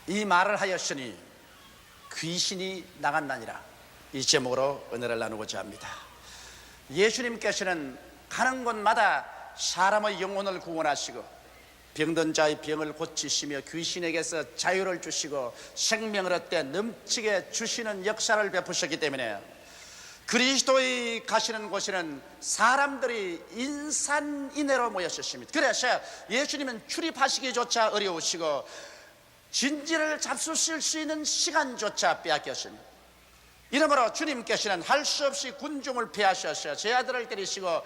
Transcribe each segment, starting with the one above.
이 말을 하였으니 귀신이 나갔나니라. 이 제목으로 은혜를 나누고자 합니다. 예수님께서는 가는 곳마다 사람의 영혼을 구원하시고 병든 자의 병을 고치시며 귀신에게서 자유를 주시고 생명을 얻되 넘치게 주시는 역사를 베푸셨기 때문에 그리스도의 가시는 곳에는 사람들이 인산인해로 모였었습니다. 그래서 예수님은 출입하시기조차 어려우시고 진지를 잡수실 수 있는 시간조차 빼앗겼습니다. 이러므로 주님께서는 할 수 없이 군중을 피하셔서 제 아들을 때리시고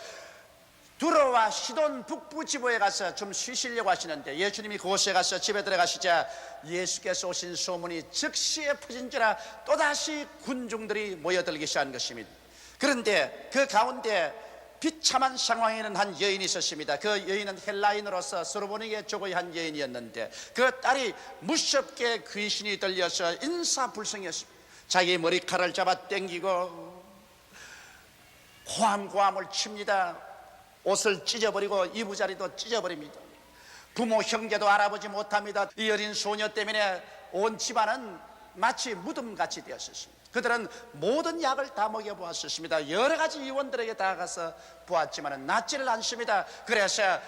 두로와 시돈 북부 지부에 가서 좀 쉬시려고 하시는데 예수님이 그곳에 가서 집에 들어가시자 예수께서 오신 소문이 즉시에 퍼진지라 또다시 군중들이 모여들기 시작한 것입니다. 그런데 그 가운데 비참한 상황에는 한 여인이 있었습니다. 그 여인은 헬라인으로서 소로보니게 조거의 한 여인이었는데 그 딸이 무섭게 귀신이 들려서 인사불성이었습니다. 자기 머리카락을 잡아 당기고 고함고함을 칩니다. 옷을 찢어버리고 이부자리도 찢어버립니다. 부모 형제도 알아보지 못합니다. 이 어린 소녀 때문에 온 집안은 마치 무덤같이 되었습니다. 그들은 모든 약을 다 먹여보았습니다. 여러 가지 의원들에게 다가가서 보았지만 낫지를 않습니다. 그래서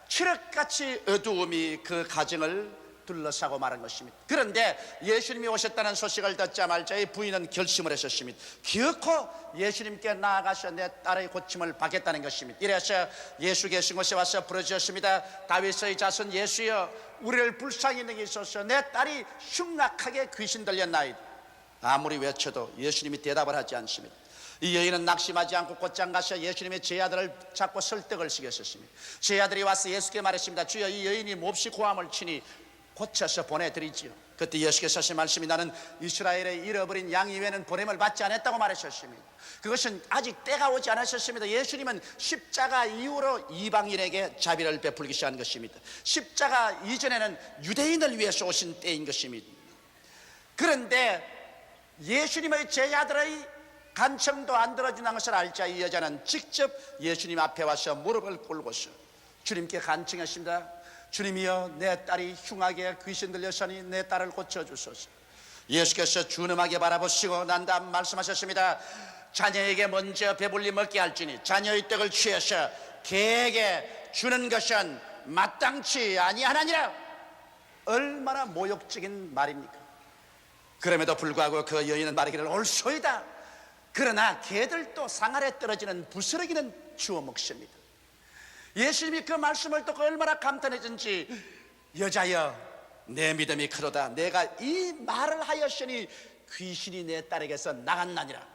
칠흑같이 어두움이 그 가정을 둘러싸고 말한 것입니다. 그런데 예수님이 오셨다는 소식을 듣자마자 이 부인은 결심을 했었습니다. 기어코 예수님께 나아가서 내 딸의 고침을 받겠다는 것입니다. 이래서 예수 계신 곳에 와서 부르짖었습니다. 다윗의 자손 예수여, 우리를 불쌍히 여기게 하소서. 내 딸이 흉악하게 귀신 들렸나이다. 아무리 외쳐도 예수님이 대답을 하지 않습니다. 이 여인은 낙심하지 않고 곧장 가서 예수님의 제 아들을 잡고 설득을 시켰습니다. 제 아들이 와서 예수께 말했습니다. 주여, 이 여인이 몹시 고함을 치니 고쳐서 보내드리지요. 그때 예수께서 하신 말씀이 나는 이스라엘의 잃어버린 양 이외에는 보냄을 받지 않았다고 말하셨습니다. 그것은 아직 때가 오지 않았었습니다. 예수님은 십자가 이후로 이방인에게 자비를 베풀기 시작한 것입니다. 십자가 이전에는 유대인을 위해서 오신 때인 것입니다. 그런데 예수님의 제자들의 간청도 안 들어주는 것을 알자 이 여자는 직접 예수님 앞에 와서 무릎을 꿇고서 주님께 간청했습니다. 주님이여, 내 딸이 흉하게 귀신 들려서니 내 딸을 고쳐주소서. 예수께서 준엄하게 바라보시고 난 다음 말씀하셨습니다. 자녀에게 먼저 배불리 먹게 할지니 자녀의 떡을 취해서 개에게 주는 것은 마땅치 아니하나니라. 얼마나 모욕적인 말입니까? 그럼에도 불구하고 그 여인은 말하기를 옳소이다. 그러나 개들도 상 아래 떨어지는 부스러기는 주워 먹습니다. 예수님이 그 말씀을 듣고 얼마나 감탄했는지, 여자여, 내 믿음이 크도다. 내가 이 말을 하였으니 귀신이 내 딸에게서 나갔나니라.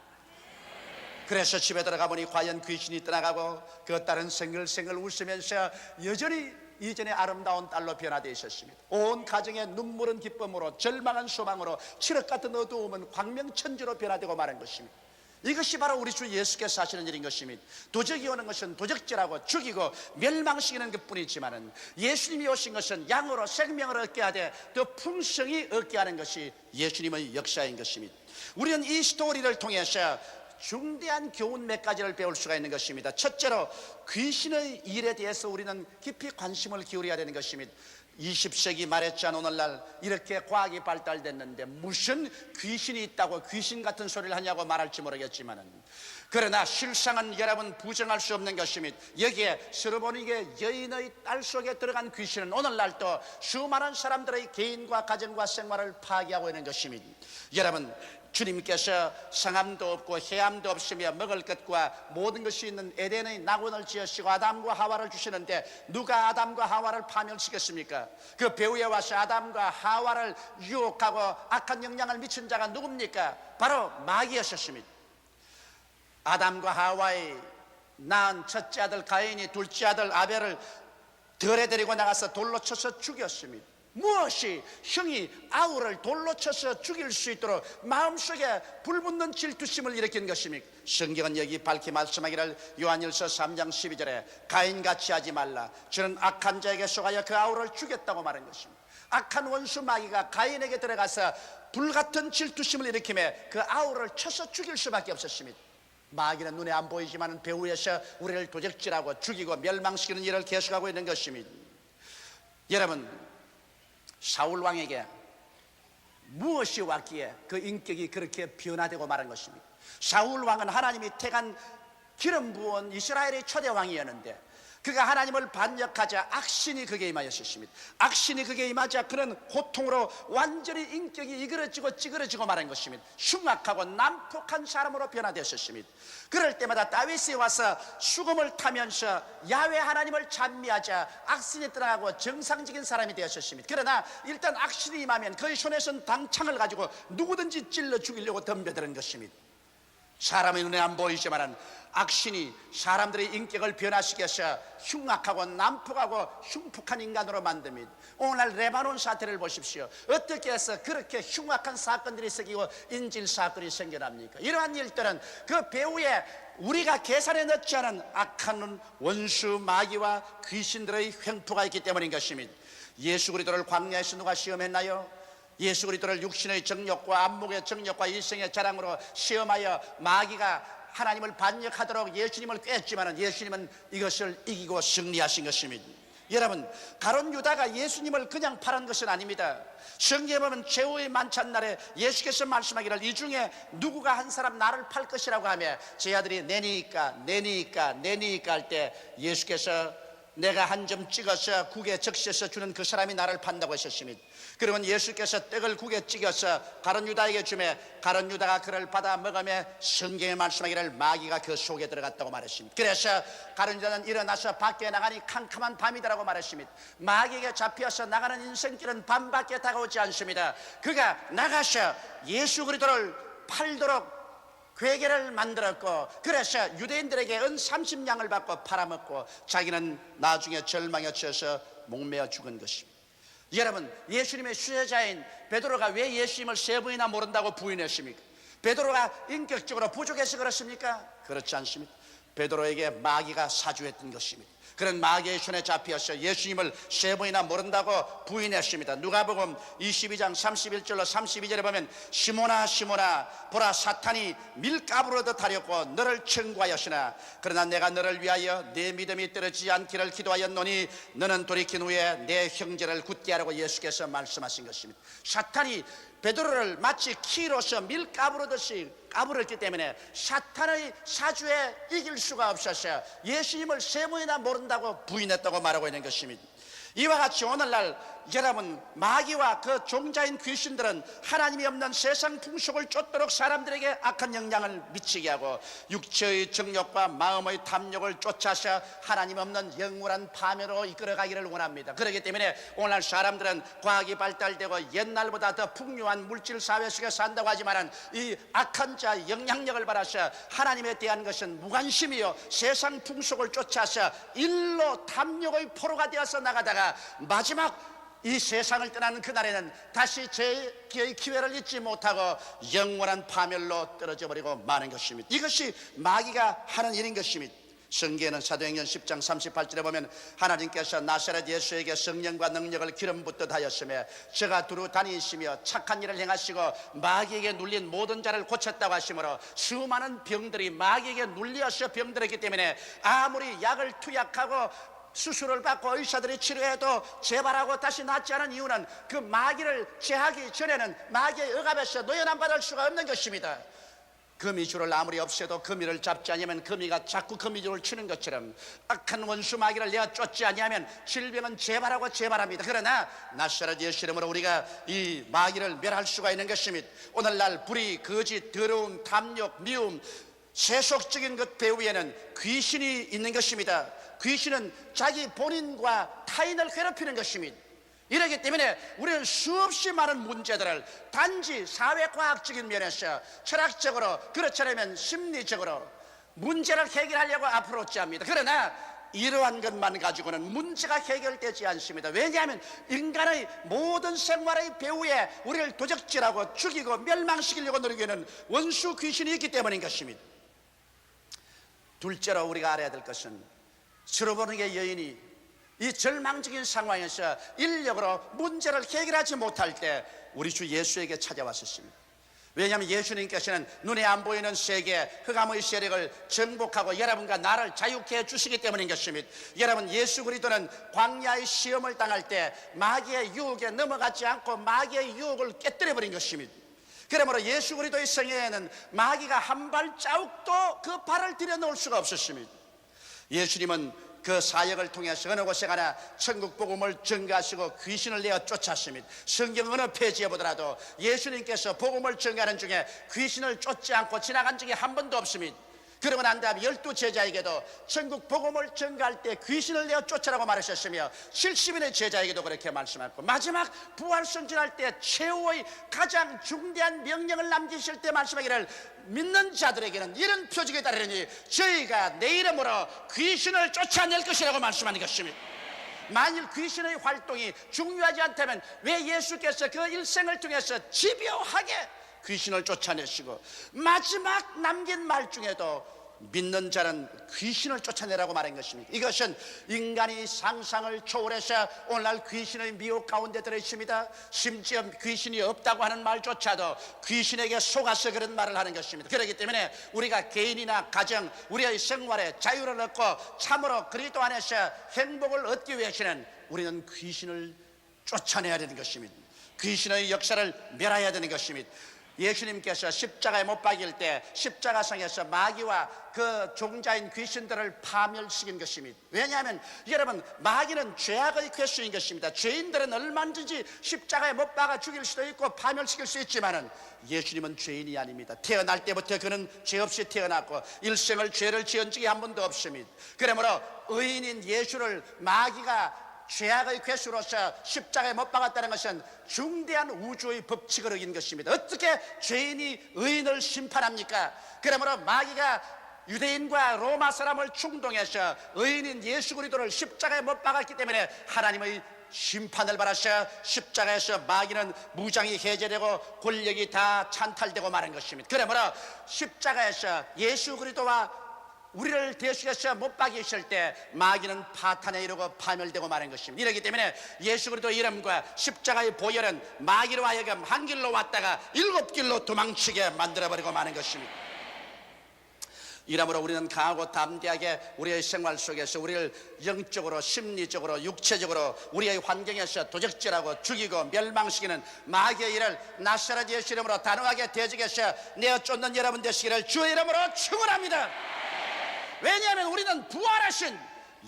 그래서 집에 들어가 보니 과연 귀신이 떠나가고 그 딸은 생글생글 웃으면서 여전히 이전에 아름다운 딸로 변화되어 있었습니다. 온 가정의 눈물은 기쁨으로, 절망은 소망으로, 칠흑 같은 어두움은 광명천지로 변화되고 마는 것입니다. 이것이 바로 우리 주 예수께서 하시는 일인 것입니다. 도적이 오는 것은 도적질하고 죽이고 멸망시키는 것뿐이지만 예수님이 오신 것은 양으로 생명을 얻게 하되 더 풍성히 얻게 하는 것이 예수님의 역사인 것입니다. 우리는 이 스토리를 통해서 중대한 교훈 몇 가지를 배울 수가 있는 것입니다. 첫째로 귀신의 일에 대해서 우리는 깊이 관심을 기울여야 되는 것입니다. 20세기 말했잖아. 오늘날 이렇게 과학이 발달됐는데 무슨 귀신이 있다고 귀신 같은 소리를 하냐고 말할지 모르겠지만, 그러나 실상은 여러분 부정할 수 없는 것입니다. 여기에 소로보니게 여인의 딸 속에 들어간 귀신은 오늘날도 수많은 사람들의 개인과 가정과 생활을 파괴하고 있는 것입니다. 여러분, 주님께서 상함도 없고 해함도 없으며 먹을 것과 모든 것이 있는 에덴의 낙원을 지으시고 아담과 하와를 주시는데 누가 아담과 하와를 파멸시켰습니까? 그 배후에 와서 아담과 하와를 유혹하고 악한 영향을 미친 자가 누굽니까? 바로 마귀였습니다. 아담과 하와의 낳은 첫째 아들 가인이 둘째 아들 아벨을 들에 데리고 나가서 돌로 쳐서 죽였습니다. 무엇이 형이 아우를 돌로 쳐서 죽일 수 있도록 마음속에 불붙는 질투심을 일으킨 것입니까? 성경은 여기 밝히 말씀하기를 요한일서 3장 12절에 가인같이 하지 말라. 저는 악한 자에게 속하여 그 아우를 죽였다고 말한 것입니다. 악한 원수 마귀가 가인에게 들어가서 불같은 질투심을 일으키며 그 아우를 쳐서 죽일 수밖에 없었습니다. 마귀는 눈에 안 보이지만 배후에서 우리를 도적질하고 죽이고 멸망시키는 일을 계속하고 있는 것입니다. 여러분, 사울 왕에게 무엇이 왔기에 그 인격이 그렇게 변화되고 말한 것입니다. 사울 왕은 하나님이 택한 기름 부은 이스라엘의 초대 왕이었는데 그가 하나님을 반역하자 악신이 그에게 임하였습니다. 악신이 그에게 임하자 그는 고통으로 완전히 인격이 이그러지고 찌그러지고 말한 것입니다. 흉악하고 난폭한 사람으로 변화되었습니다. 그럴 때마다 다윗이 와서 수금을 타면서 야훼 하나님을 찬미하자 악신이 떠나가고 정상적인 사람이 되었습니다. 그러나 일단 악신이 임하면 그의 손에선 당창을 가지고 누구든지 찔러 죽이려고 덤벼드는 것입니다. 사람의 눈에 안 보이지만 악신이 사람들의 인격을 변화시켜서 흉악하고 난폭하고 흉폭한 인간으로 만듭니다. 오늘날 레바논 사태를 보십시오. 어떻게 해서 그렇게 흉악한 사건들이 생기고 인질 사건이 생겨납니까? 이러한 일들은 그 배후에 우리가 계산에 넣지 않은 악한 원수 마귀와 귀신들의 횡포가 있기 때문인 것입니다. 예수 그리스도를 광야에서 누가 시험했나요? 예수 그리스도를 육신의 정욕과 안목의 정욕과 일생의 자랑으로 시험하여 마귀가 하나님을 반역하도록 예수님을 꿰었지만 예수님은 이것을 이기고 승리하신 것입니다. 여러분, 가룟 유다가 예수님을 그냥 팔은 것은 아닙니다. 성경에 보면 최후의 만찬날에 예수께서 말씀하기를 이 중에 누구가 한 사람 나를 팔 것이라고 하며 제 아들이 내니까 할 때 예수께서 내가 한 점 찍어서 국에 적셔서 주는 그 사람이 나를 판다고 하셨습니다. 그러면 예수께서 떡을 국에 찍어서 가룟 유다에게 주매 가룟 유다가 그를 받아 먹으며 성경에 말씀하기를 마귀가 그 속에 들어갔다고 말했습니다. 그래서 가룟 유다는 일어나서 밖에 나가니 캄캄한 밤이다라고 말했습니다. 마귀에게 잡혀서 나가는 인생길은 밤밖에 다가오지 않습니다. 그가 나가서 예수 그리스도를 팔도록 괴계를 만들었고 그래서 유대인들에게 은 30냥을 받고 팔아먹고 자기는 나중에 절망에 처해서 목매어 죽은 것입니다. 여러분, 예수님의 수제자인 베드로가 왜 예수님을 3번이나 모른다고 부인했습니까? 베드로가 인격적으로 부족해서 그렇습니까? 그렇지 않습니다. 베드로에게 마귀가 사주했던 것입니다. 그런 마귀의 손에 잡혀서 예수님을 3번이나 모른다고 부인했습니다. 누가복음 22장 31절로 32절에 보면 시몬아 시몬아 보라 사탄이 밀가부로 듯하려고 너를 청구하였으나 그러나 내가 너를 위하여 내 믿음이 떨어지지 않기를 기도하였노니 너는 돌이킨 후에 내 형제를 굳게 하라고 예수께서 말씀하신 것입니다. 사탄이 베드로를 마치 키로서 밀가부르듯이 까불었기 때문에 사탄의 사주에 이길 수가 없어서 예수님을 3번이나 모른다고 부인했다고 말하고 있는 것입니다. 이와 같이 오늘날 여러분, 마귀와 그 종자인 귀신들은 하나님이 없는 세상 풍속을 쫓도록 사람들에게 악한 영향을 미치게 하고 육체의 정욕과 마음의 탐욕을 쫓아서 하나님 없는 영원한 파멸로 이끌어가기를 원합니다. 그렇기 때문에 오늘날 사람들은 과학이 발달되고 옛날보다 더 풍요한 물질 사회 속에 산다고 하지만 이 악한 자 영향력을 받아서 하나님에 대한 것은 무관심이요 세상 풍속을 쫓아서 일로 탐욕의 포로가 되어서 나가다가 마지막 이 세상을 떠나는 그날에는 다시 재기의 기회를 잊지 못하고 영원한 파멸로 떨어져 버리고 마는 것입니다. 이것이 마귀가 하는 일인 것입니다. 성경에는 사도행전 10장 38절에 보면 하나님께서 나사렛 예수에게 성령과 능력을 기름 붓듯 하였으며 저가 두루 다니시며 착한 일을 행하시고 마귀에게 눌린 모든 자를 고쳤다고 하시므로 수많은 병들이 마귀에게 눌려서 병들었기 때문에 아무리 약을 투약하고 수술을 받고 의사들이 치료해도 재발하고 다시 낫지 않은 이유는 그 마귀를 제하기 전에는 마귀의 억압에서 노연함 받을 수가 없는 것입니다. 거미줄을 아무리 없애도 거미를 잡지 않으면 거미가 자꾸 거미줄을 치는 것처럼 악한 원수 마귀를 내가 쫓지 않으면 질병은 재발하고 재발합니다. 그러나 나사렛 예수 이름으로 우리가 이 마귀를 멸할 수가 있는 것입니다. 오늘날 불의, 거짓, 더러움, 탐욕, 미움, 세속적인 것 배후에는 귀신이 있는 것입니다. 귀신은 자기 본인과 타인을 괴롭히는 것입니다. 이렇기 때문에 우리는 수없이 많은 문제들을 단지 사회과학적인 면에서 철학적으로 그렇지 않으면 심리적으로 문제를 해결하려고 앞으로 합니다. 그러나 이러한 것만 가지고는 문제가 해결되지 않습니다. 왜냐하면 인간의 모든 생활의 배후에 우리를 도적질하고 죽이고 멸망시키려고 노력하는 원수 귀신이 있기 때문인 것입니다. 둘째로 우리가 알아야 될 것은 스로보니게 여인이 이 절망적인 상황에서 인력으로 문제를 해결하지 못할 때 우리 주 예수에게 찾아왔었습니다. 왜냐하면 예수님께서는 눈에 안 보이는 세계 흑암의 세력을 정복하고 여러분과 나를 자유케 해주시기 때문인 것입니다. 여러분, 예수 그리스도는 광야의 시험을 당할 때 마귀의 유혹에 넘어가지 않고 마귀의 유혹을 깨뜨려버린 것입니다. 그러므로 예수 그리스도의 성에는 마귀가 한 발자국도 그 발을 들여놓을 수가 없었습니다. 예수님은 그 사역을 통해서 어느 곳에 가나 천국 복음을 전가하시고 귀신을 내어 쫓았습니다. 성경 어느 페이지에 보더라도 예수님께서 복음을 전가하는 중에 귀신을 쫓지 않고 지나간 적이 한 번도 없습니다. 그러고 난 다음에 12제자에게도 천국 복음을 전가할 때 귀신을 내어 쫓으라고 말하셨으며 70인의 제자에게도 그렇게 말씀하셨고, 마지막 부활승진할 때 최후의 가장 중대한 명령을 남기실 때 말씀하기를 믿는 자들에게는 이런 표적이 따르니 저희가 내 이름으로 귀신을 쫓아낼 것이라고 말씀하는 것입니다. 만일 귀신의 활동이 중요하지 않다면 왜 예수께서 그 일생을 통해서 집요하게 귀신을 쫓아내시고 마지막 남긴 말 중에도 믿는 자는 귀신을 쫓아내라고 말한 것입니다. 이것은 인간이 상상을 초월해서 오늘날 귀신의 미혹 가운데 들어있습니다. 심지어 귀신이 없다고 하는 말조차도 귀신에게 속아서 그런 말을 하는 것입니다. 그렇기 때문에 우리가 개인이나 가정, 우리의 생활에 자유를 얻고 참으로 그리스도 안에서 행복을 얻기 위해서는 우리는 귀신을 쫓아내야 되는 것입니다. 귀신의 역사를 멸해야 되는 것입니다. 예수님께서 십자가에 못 박일 때 십자가상에서 마귀와 그 종자인 귀신들을 파멸시킨 것입니다. 왜냐하면 여러분, 마귀는 죄악의 괴수인 것입니다. 죄인들은 얼마든지 십자가에 못 박아 죽일 수도 있고 파멸시킬 수 있지만은 예수님은 죄인이 아닙니다. 태어날 때부터 그는 죄 없이 태어났고 일생을 죄를 지은 적이 한 번도 없습니다. 그러므로 의인인 예수를 마귀가 죄악의 괴수로서 십자가에 못 박았다는 것은 중대한 우주의 법칙을 어긴 것입니다. 어떻게 죄인이 의인을 심판합니까? 그러므로 마귀가 유대인과 로마 사람을 충동해서 의인인 예수 그리스도를 십자가에 못 박았기 때문에 하나님의 심판을 받아서 십자가에서 마귀는 무장이 해제되고 권력이 다 찬탈되고 마는 것입니다. 그러므로 십자가에서 예수 그리스도와 우리를 대속해서 못 박이실 때 마귀는 파탄에 이르고 파멸되고 마는 것입니다. 이렇기 때문에 예수 그리스도 이름과 십자가의 보혈은 마귀로 하여금 한 길로 왔다가 7길로 도망치게 만들어버리고 마는 것입니다. 이러므로 우리는 강하고 담대하게 우리의 생활 속에서 우리를 영적으로, 심리적으로, 육체적으로 우리의 환경에서 도적질하고 죽이고 멸망시키는 마귀의 일을 나사렛 예수 이름으로 단호하게 대적해서 내어 쫓는 여러분 되시기를 주의 이름으로 축원합니다. 왜냐하면 우리는 부활하신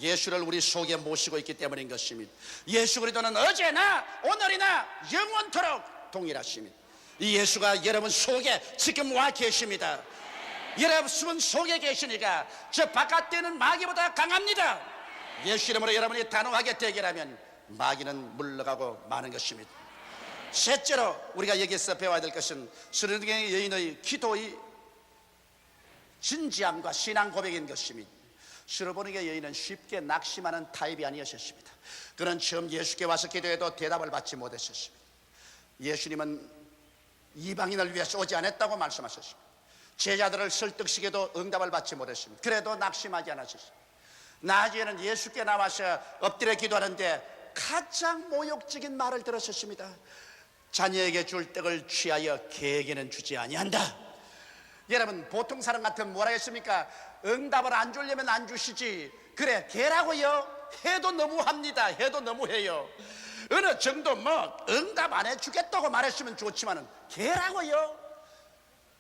예수를 우리 속에 모시고 있기 때문인 것입니다. 예수 그리스도는 어제나 오늘이나 영원토록 동일하십니다. 이 예수가 여러분 속에 지금 와 계십니다. 여러분 속에 계시니까 저 바깥에는 마귀보다 강합니다. 예수 이름으로 여러분이 단호하게 대결하면 마귀는 물러가고 마는 것입니다. 셋째로 우리가 여기서 배워야 될 것은 스르밧의 여인의 기도의 진지함과 신앙 고백인 것입니다. 스르밧의 여인은 쉽게 낙심하는 타입이 아니었습니다. 그는 처음 예수께 와서 기도해도 대답을 받지 못했습니다. 예수님은 이방인을 위해서 오지 않았다고 말씀하셨습니다. 제자들을 설득시켜도 응답을 받지 못했습니다. 그래도 낙심하지 않았습니다. 나중에는 예수께 나와서 엎드려 기도하는데 가장 모욕적인 말을 들었습니다. 자녀에게 줄 떡을 취하여 개에게는 주지 아니한다. 여러분, 보통 사람 같으면 뭐라 했습니까? 응답을 안 주려면 안 주시지. 그래, 개라고요? 해도 너무합니다. 해도 너무해요. 어느 정도 응답 안 해주겠다고 말했으면 좋지만은 개라고요?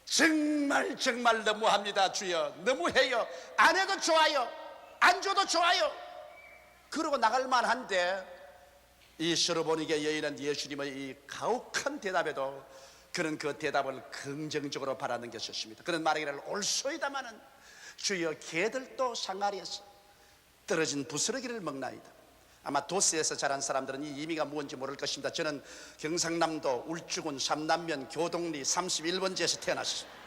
정말 너무합니다. 주여, 너무해요. 안 해도 좋아요, 안 줘도 좋아요. 그러고 나갈 만한데 이 스르밧의 여인은 예수님의 이 가혹한 대답에도 그는 그 대답을 긍정적으로 바라는것이었습니다. 그는 말하기를 옳소이다마는 주여 개들도 상아리에서 떨어진 부스러기를 먹나이다. 아마 도시에서 자란 사람들은 이 의미가 무엇인지 모를 것입니다. 저는 경상남도 울주군 삼남면 교동리 31번지에서 태어났습니다.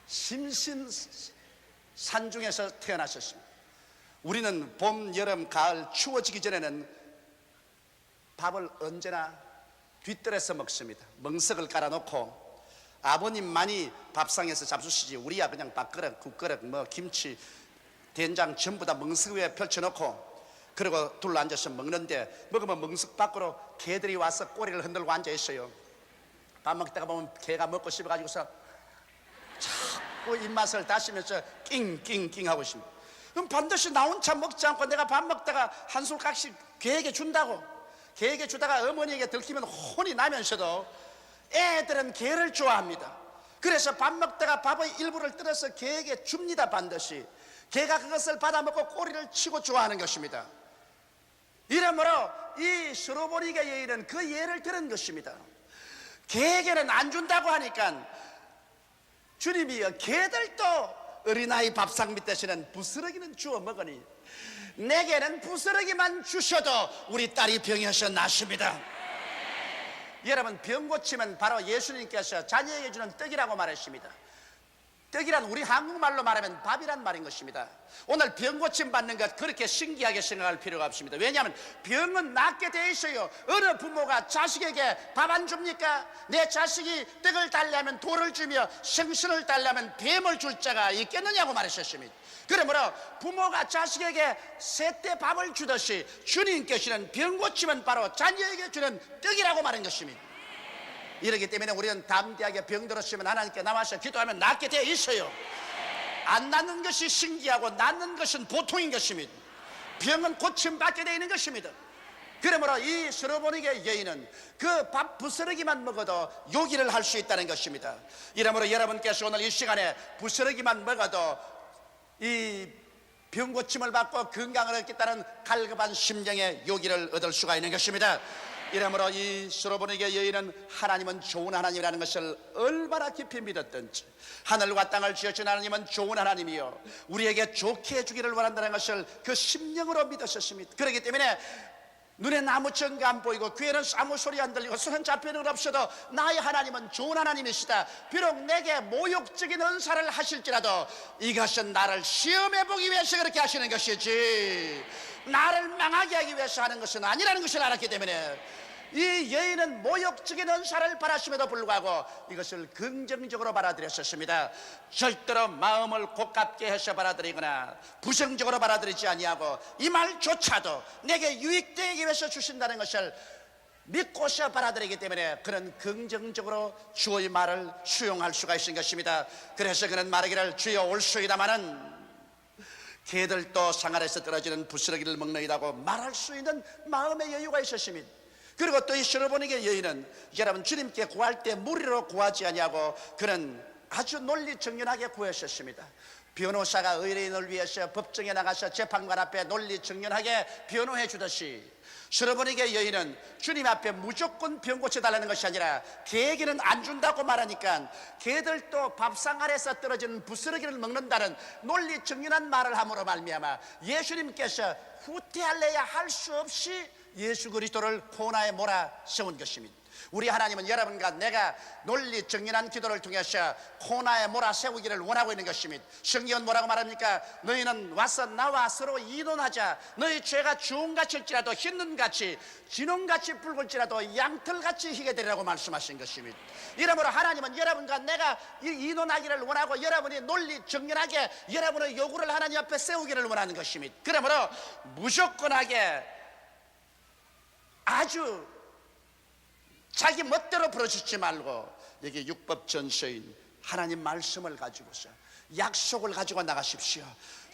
심신 산중에서 태어났었습니다. 우리는 봄, 여름, 가을 추워지기 전에는 밥을 언제나 뒷뜰에서 먹습니다. 멍석을 깔아놓고 아버님만이 밥상에서 잡수시지 우리야 그냥 밥그릇, 국그릇, 김치, 된장 전부 다 멍석 위에 펼쳐놓고 그리고 둘러앉아서 먹는데 먹으면 멍석 밖으로 개들이 와서 꼬리를 흔들고 앉아있어요. 밥 먹다가 보면 개가 먹고 싶어가지고서 자꾸 입맛을 다시면서 낑낑낑 하고 있습니다. 그럼 반드시 나 혼자 먹지 않고 내가 밥 먹다가 한 숟가락씩 개에게 준다고. 개에게 주다가 어머니에게 들키면 혼이 나면서도 애들은 개를 좋아합니다. 그래서 밥 먹다가 밥의 일부를 뜯어서 개에게 줍니다. 반드시 개가 그것을 받아먹고 꼬리를 치고 좋아하는 것입니다. 이러므로 이 스로보니게 여인은 그 예를 들은 것입니다. 개에게는 안 준다고 하니까 주님이여 개들도 어린아이 밥상 밑에서는 부스러기는 주워 먹으니 내게는 부스러기만 주셔도 우리 딸이 병에서 낫습니다. 여러분, 병 고침은 바로 예수님께서 자녀에게 주는 떡이라고 말했습니다. 떡이란 우리 한국말로 말하면 밥이란 말인 것입니다. 오늘 병 고침 받는 것 그렇게 신기하게 생각할 필요가 없습니다. 왜냐하면 병은 낫게 돼 있어요. 어느 부모가 자식에게 밥 안 줍니까? 내 자식이 떡을 달라면 돌을 주며 생선을 달라면 뱀을 줄 자가 있겠느냐고 말하셨습니다. 그러므로 부모가 자식에게 세때 밥을 주듯이 주님께서는 병 고침은 바로 자녀에게 주는 떡이라고 말한 것입니다. 이러기 때문에 우리는 담대하게 병들었으면 하나님께 나와서 기도하면 낫게 되어 있어요. 안 낫는 것이 신기하고 낫는 것은 보통인 것입니다. 병은 고침받게 되어 있는 것입니다. 그러므로 이 스로보니게 여인은 그 밥 부스러기만 먹어도 요기를 할 수 있다는 것입니다. 이러므로 여러분께서 오늘 이 시간에 부스러기만 먹어도 이 병 고침을 받고 건강을 얻겠다는 갈급한 심령의 요기를 얻을 수가 있는 것입니다. 이러므로 이 스로보니게 여인은 하나님은 좋은 하나님이라는 것을 얼마나 깊이 믿었던지, 하늘과 땅을 지으신 하나님은 좋은 하나님이요 우리에게 좋게 해주기를 원한다는 것을 그 심령으로 믿으셨습니다. 그렇기 때문에 눈에 아무 증거 안 보이고 귀에는 아무 소리 안 들리고 손은 잡히는 것 없어도 나의 하나님은 좋은 하나님이시다. 비록 내게 모욕적인 은사를 하실지라도 이것은 나를 시험해보기 위해서 그렇게 하시는 것이지 나를 망하게 하기 위해서 하는 것은 아니라는 것을 알았기 때문에 이 여인은 모욕적인 은사를 바랐음에도 불구하고 이것을 긍정적으로 받아들였었습니다. 절대로 마음을 고깝게 해서 받아들이거나 부정적으로 받아들이지 아니하고 이 말조차도 내게 유익되기 위해서 주신다는 것을 믿고서 받아들이기 때문에 그는 긍정적으로 주의 말을 수용할 수가 있는 것입니다. 그래서 그는 말하기를 주여 올소이다마는 개들도 상아에서 떨어지는 부스러기를 먹느니라고 말할 수 있는 마음의 여유가 있었습니다. 그리고 또 이 스로보니게 여인은 여러분 주님께 구할 때 무리로 구하지 아니하고 그는 아주 논리정연하게 구하셨습니다. 변호사가 의뢰인을 위해서 법정에 나가서 재판관 앞에 논리정연하게 변호해 주듯이 스로보니게 여인은 주님 앞에 무조건 병 고쳐달라는 것이 아니라 개에게는 안 준다고 말하니까 개들도 밥상 아래서 떨어지는 부스러기를 먹는다는 논리정연한 말을 함으로 말미암아 예수님께서 후퇴할래야 할 수 없이 예수 그리스도를 코나에 몰아세운 것입니다. 우리 하나님은 여러분과 내가 논리정연한 기도를 통해서 코나에 몰아세우기를 원하고 있는 것입니다. 성경은 뭐라고 말합니까? 너희는 와서 나와 서로 이론하자. 너희 죄가 주홍같일지라도 흰눈같이 진홍같이 붉을지라도 양털같이 희게 되리라고 말씀하신 것입니다. 이러므로 하나님은 여러분과 내가 이론하기를 원하고 여러분이 논리정연하게 여러분의 요구를 하나님 앞에 세우기를 원하는 것입니다. 그러므로 무조건하게 아주 자기 멋대로 부르짖지 말고 여기 율법전서인 하나님 말씀을 가지고서 약속을 가지고 나가십시오.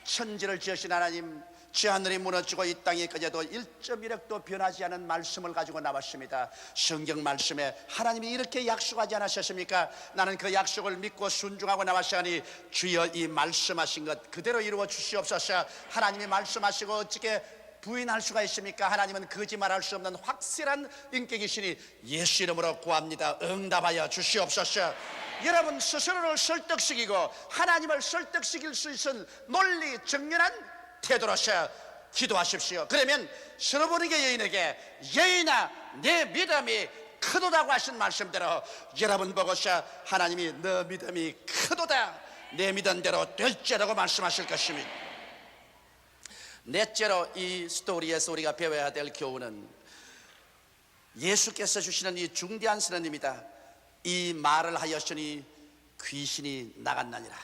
천지를 지으신 하나님, 지 하늘이 무너지고 이 땅이 꺼져도 1.1획도 변하지 않은 말씀을 가지고 나왔습니다. 성경 말씀에 하나님이 이렇게 약속하지 않으셨습니까? 나는 그 약속을 믿고 순종하고 나왔으니 주여 이 말씀하신 것 그대로 이루어 주시옵소서. 하나님이 말씀하시고 어찌게 부인할 수가 있습니까? 하나님은 거짓말할 수 없는 확실한 인격이시니 예수 이름으로 구합니다. 응답하여 주시옵소서. 여러분 스스로를 설득시키고 하나님을 설득시킬 수 있는 논리 정연한 태도로서 기도하십시오. 그러면 스로보니게 여인에게 여인아 내 믿음이 크도다고 하신 말씀대로 여러분 보고서 하나님이 너 믿음이 크도다 내 믿은 대로 될지라고 말씀하실 것입니다. 넷째로 이 스토리에서 우리가 배워야 될 교훈은 예수께서 주시는 이 중대한 선언입니다. 이 말을 하였으니 귀신이 나갔나니라.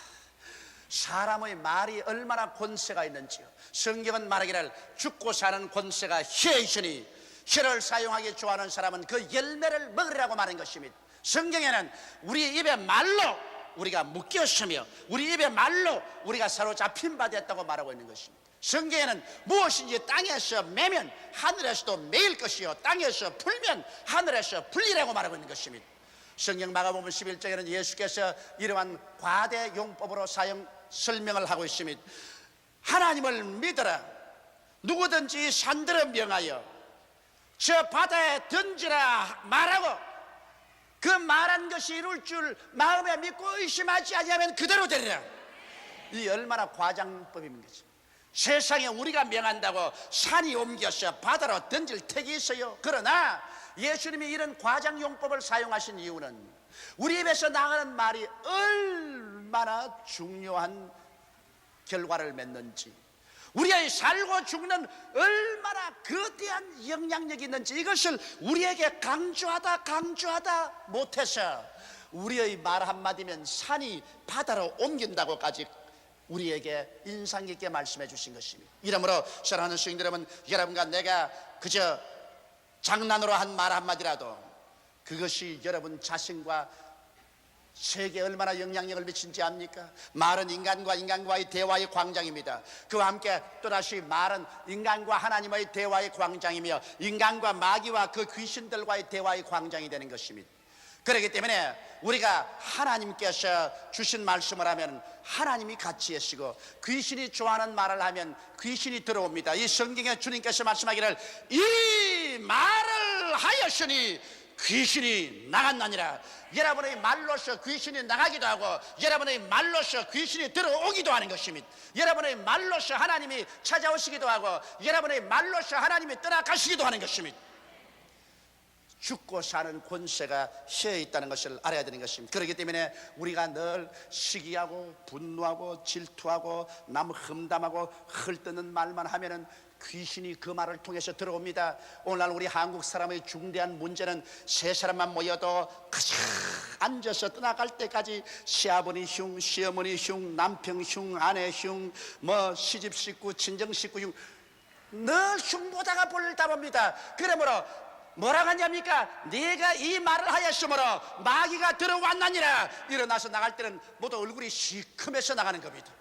사람의 말이 얼마나 권세가 있는지요. 성경은 말하기를 죽고 사는 권세가 혀에 있으니 혀를 사용하기 좋아하는 사람은 그 열매를 먹으리라고 말한 것입니다. 성경에는 우리 입의 말로 우리가 묶였으며 우리 입의 말로 우리가 사로잡힌 바 됐다고 말하고 있는 것입니다. 성경에는 무엇인지 땅에서 매면 하늘에서도 매일 것이요 땅에서 풀면 하늘에서 풀리라고 말하고 있는 것입니다. 성경 마가복음 11장에는 예수께서 이러한 과대 용법으로 설명을 하고 있습니다. 하나님을 믿어라. 누구든지 산들을 명하여 저 바다에 던지라 말하고 그 말한 것이 이룰 줄 마음에 믿고 의심하지 아니하면 그대로 되리라. 이 얼마나 과장법입니까? 세상에 우리가 명한다고 산이 옮겨서 바다로 던질 택이 있어요. 그러나 예수님이 이런 과장용법을 사용하신 이유는 우리 입에서 나가는 말이 얼마나 중요한 결과를 맺는지, 우리의 살고 죽는 얼마나 거대한 영향력이 있는지 이것을 우리에게 강조하다 못해서 우리의 말 한마디면 산이 바다로 옮긴다고까지 우리에게 인상 깊게 말씀해 주신 것입니다. 이러므로 사랑하는 성도들 여러분, 여러분과 내가 그저 장난으로 한 말 한마디라도 그것이 여러분 자신과 세계에 얼마나 영향력을 미친지 압니까? 말은 인간과의 대화의 광장입니다. 그와 함께 또다시 말은 인간과 하나님의 대화의 광장이며 인간과 마귀와 그 귀신들과의 대화의 광장이 되는 것입니다. 그렇기 때문에 우리가 하나님께서 주신 말씀을 하면 하나님이 같이 하시고 귀신이 좋아하는 말을 하면 귀신이 들어옵니다. 이 성경에 주님께서 말씀하기를 이 말을 하였으니 귀신이 나갔나니라. 여러분의 말로서 귀신이 나가기도 하고 여러분의 말로서 귀신이 들어오기도 하는 것입니다. 여러분의 말로서 하나님이 찾아오시기도 하고 여러분의 말로서 하나님이 떠나가시기도 하는 것입니다. 죽고 사는 권세가 혀에 있다는 것을 알아야 되는 것입니다. 그렇기 때문에 우리가 늘 시기하고 분노하고 질투하고 남 험담하고 헐뜯는 말만 하면은 귀신이 그 말을 통해서 들어옵니다. 오늘날 우리 한국 사람의 중대한 문제는 세 사람만 모여도 가장 앉아서 떠나갈 때까지 시아버니 흉, 시어머니 흉, 남편 흉, 아내 흉, 뭐 시집 식구, 친정 식구 흉, 늘 흉보다가 볼을 따봅니다. 그러므로 뭐라고 하냐니까 네가 이 말을 하였으므로 마귀가 들어왔나니라. 일어나서 나갈 때는 모두 얼굴이 시커매서 나가는 겁니다.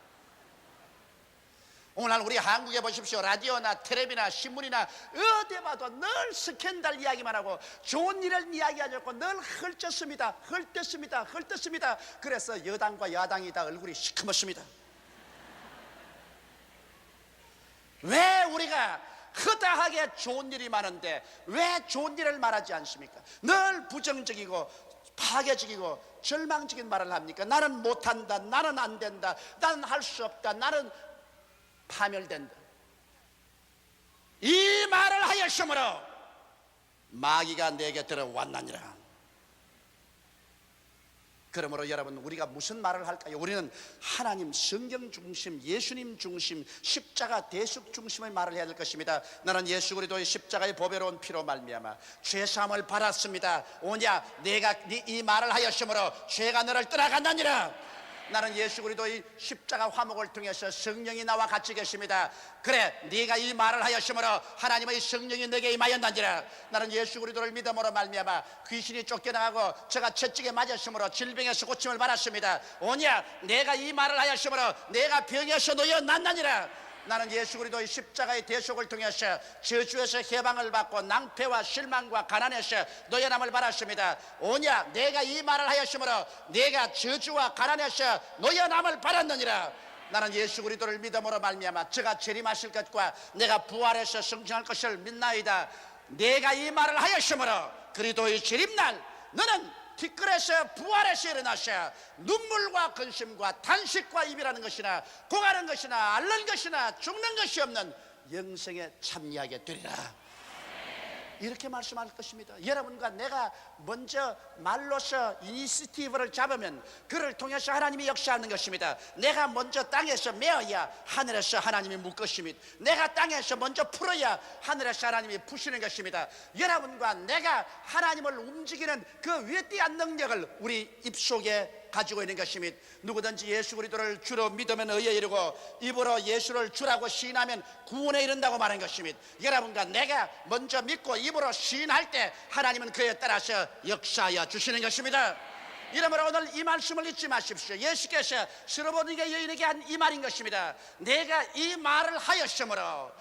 오늘 우리 한국에 보십시오. 라디오나 텔레비나 신문이나 어디 봐도 늘 스캔들 이야기만 하고 좋은 일을 이야기하지 않고 늘 헐뜯습니다. 그래서 여당과 야당이 다 얼굴이 시커멓습니다. 왜 우리가 허다하게 좋은 일이 많은데 왜 좋은 일을 말하지 않습니까? 늘 부정적이고 파괴적이고 절망적인 말을 합니까? 나는 못한다, 나는 안 된다, 나는 할 수 없다, 나는 파멸된다. 이 말을 하였으므로 마귀가 내게 들어왔나니라. 그러므로 여러분, 우리가 무슨 말을 할까요? 우리는 하나님, 성경 중심, 예수님 중심, 십자가 대속 중심의 말을 해야 될 것입니다. 나는 예수 그리스도의 십자가의 보배로운 피로 말미암아 죄사함을 받았습니다. 오냐, 내가 이 말을 하였으므로 죄가 너를 떠나간다니라. 나는 예수 그리스도의 십자가 화목을 통해서 성령이 나와 같이 계십니다. 그래, 네가 이 말을 하였으므로 하나님의 성령이 내게 임하였나니라. 나는 예수 그리스도를 믿음으로 말미암아 귀신이 쫓겨나가고 제가 채찍에 맞았으므로 질병에서 고침을 받았습니다. 오냐, 내가 이 말을 하였으므로 내가 병에서 놓여 났나니라. 나는 예수 그리스도의 십자가의 대속을 통해서 저주에서 해방을 받고 낭패와 실망과 가난에서 노여남을 받았습니다. 오냐, 내가 이 말을 하였으므로 내가 저주와 가난에서 노여남을 받았느니라. 나는 예수 그리스도를 믿음으로 말미암아 저가 재림하실 것과 내가 부활해서 승천할 것을 믿나이다. 내가 이 말을 하였으므로 그리스도의 재림날 너는 티끌에서 부활해서 일어나셔 눈물과 근심과 탄식과 이별하는 것이나 고가는 것이나 앓는 것이나 죽는 것이 없는 영생에 참여하게 되리라. 이렇게 말씀할 것입니다. 여러분과 내가 먼저 말로서 이니시티브를 잡으면 그를 통해서 하나님이 역사하는 것입니다. 내가 먼저 땅에서 메어야 하늘에서 하나님이 묶으십니다. 내가 땅에서 먼저 풀어야 하늘에서 하나님이 푸시는 것입니다. 여러분과 내가 하나님을 움직이는 그 위대한 능력을 우리 입속에 가지고 있는 것입니다. 누구든지 예수 그리스도를 주로 믿으면 의에 이르고 입으로 예수를 주라고 시인하면 구원에 이른다고 말한 것입니다. 여러분과 내가 먼저 믿고 입으로 시인할 때 하나님은 그에 따라서 역사하여 주시는 것입니다. 이러므로 오늘 이 말씀을 잊지 마십시오. 예수께서 스로보니게 여인에게 한 이 말인 것입니다. 내가 이 말을 하였으므로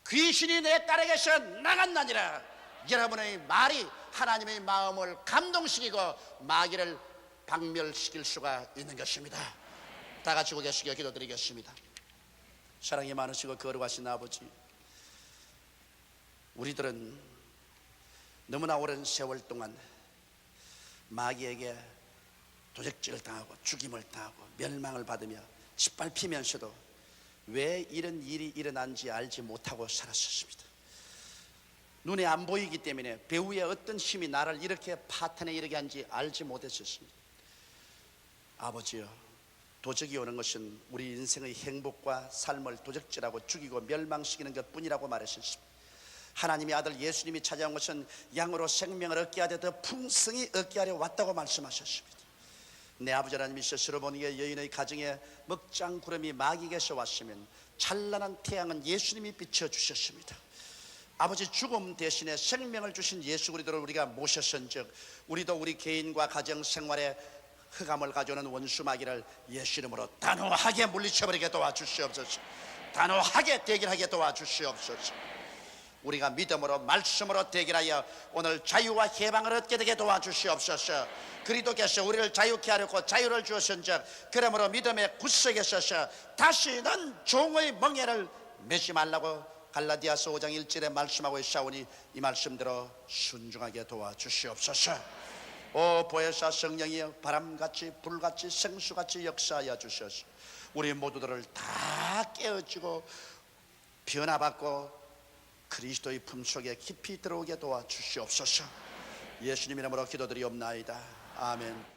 귀신이 내 딸에게서 나갔나니라. 여러분의 말이 하나님의 마음을 감동시키고 마귀를 박멸시킬 수가 있는 것입니다. 다 같이 고개시켜 기도드리겠습니다. 사랑이 많으시고 거룩하신 아버지, 우리들은 너무나 오랜 세월 동안 마귀에게 도적질을 당하고 죽임을 당하고 멸망을 받으며 짓밟히면서도 왜 이런 일이 일어난지 알지 못하고 살았었습니다. 눈에 안 보이기 때문에 배후의 어떤 힘이 나를 이렇게 파탄에 이르게 한지 알지 못했었습니다. 아버지여, 도적이 오는 것은 우리 인생의 행복과 삶을 도적질하고 죽이고 멸망시키는 것뿐이라고 말하셨습니다. 하나님의 아들 예수님이 찾아온 것은 양으로 생명을 얻게 하되 더 풍성히 얻게 하려 왔다고 말씀하셨습니다. 내 아버지 하나님이시여, 스로보니게 여인의 가정에 먹장 구름이 마귀에게서 왔으면 찬란한 태양은 예수님이 비춰주셨습니다. 아버지, 죽음 대신에 생명을 주신 예수 그리스도를 우리가 모셨은즉 우리도 우리 개인과 가정 생활에 흑암을 가져오는 원수 마귀를 예수 이름으로 단호하게 물리쳐버리게 도와주시옵소서. 단호하게 대결하게 도와주시옵소서. 우리가 믿음으로 말씀으로 대결하여 오늘 자유와 해방을 얻게 되게 도와주시옵소서. 그리스도께서 우리를 자유케 하려고 자유를 주었은즉 그러므로 믿음의 구석에 서서 다시는 종의 멍에를 매지 말라고 갈라디아서 5장 1절에 말씀하고 있사오니 이 말씀대로 순종하게 도와주시옵소서. 오 보혜사 성령이여, 바람같이 불같이 생수같이 역사하여 주셔서 우리 모두들을 다 깨어지고 변화받고 그리스도의 품속에 깊이 들어오게 도와주시옵소서. 예수님 이름으로 기도드리옵나이다. 아멘.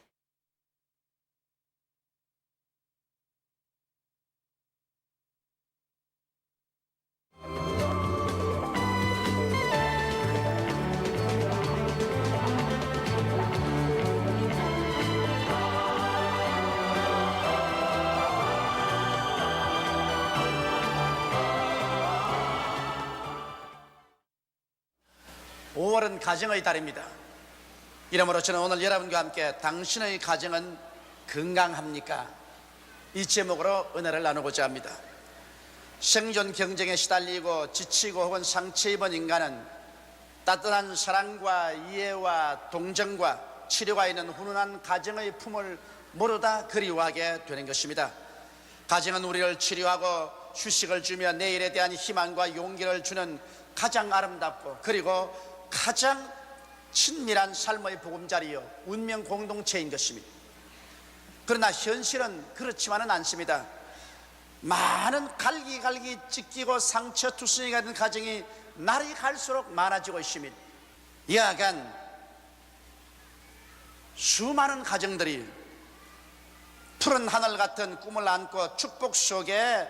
(5월은) 가정의 달입니다. 이러므로 저는 오늘 여러분과 함께 당신의 가정은 건강합니까? 이 제목으로 은혜를 나누고자 합니다. 생존 경쟁에 시달리고 지치고 혹은 상처 입은 인간은 따뜻한 사랑과 이해와 동정과 치료가 있는 훈훈한 가정의 품을 모르다 그리워하게 되는 것입니다. 가정은 우리를 치료하고 휴식을 주며 내일에 대한 희망과 용기를 주는 가장 아름답고 그리고 가장 친밀한 삶의 보금자리요 운명 공동체인 것입니다. 그러나 현실은 그렇지만은 않습니다. 많은 갈기갈기 찢기고 상처투성이가 된 가정이 날이 갈수록 많아지고 있습니다. 여하간 수많은 가정들이 푸른 하늘 같은 꿈을 안고 축복 속에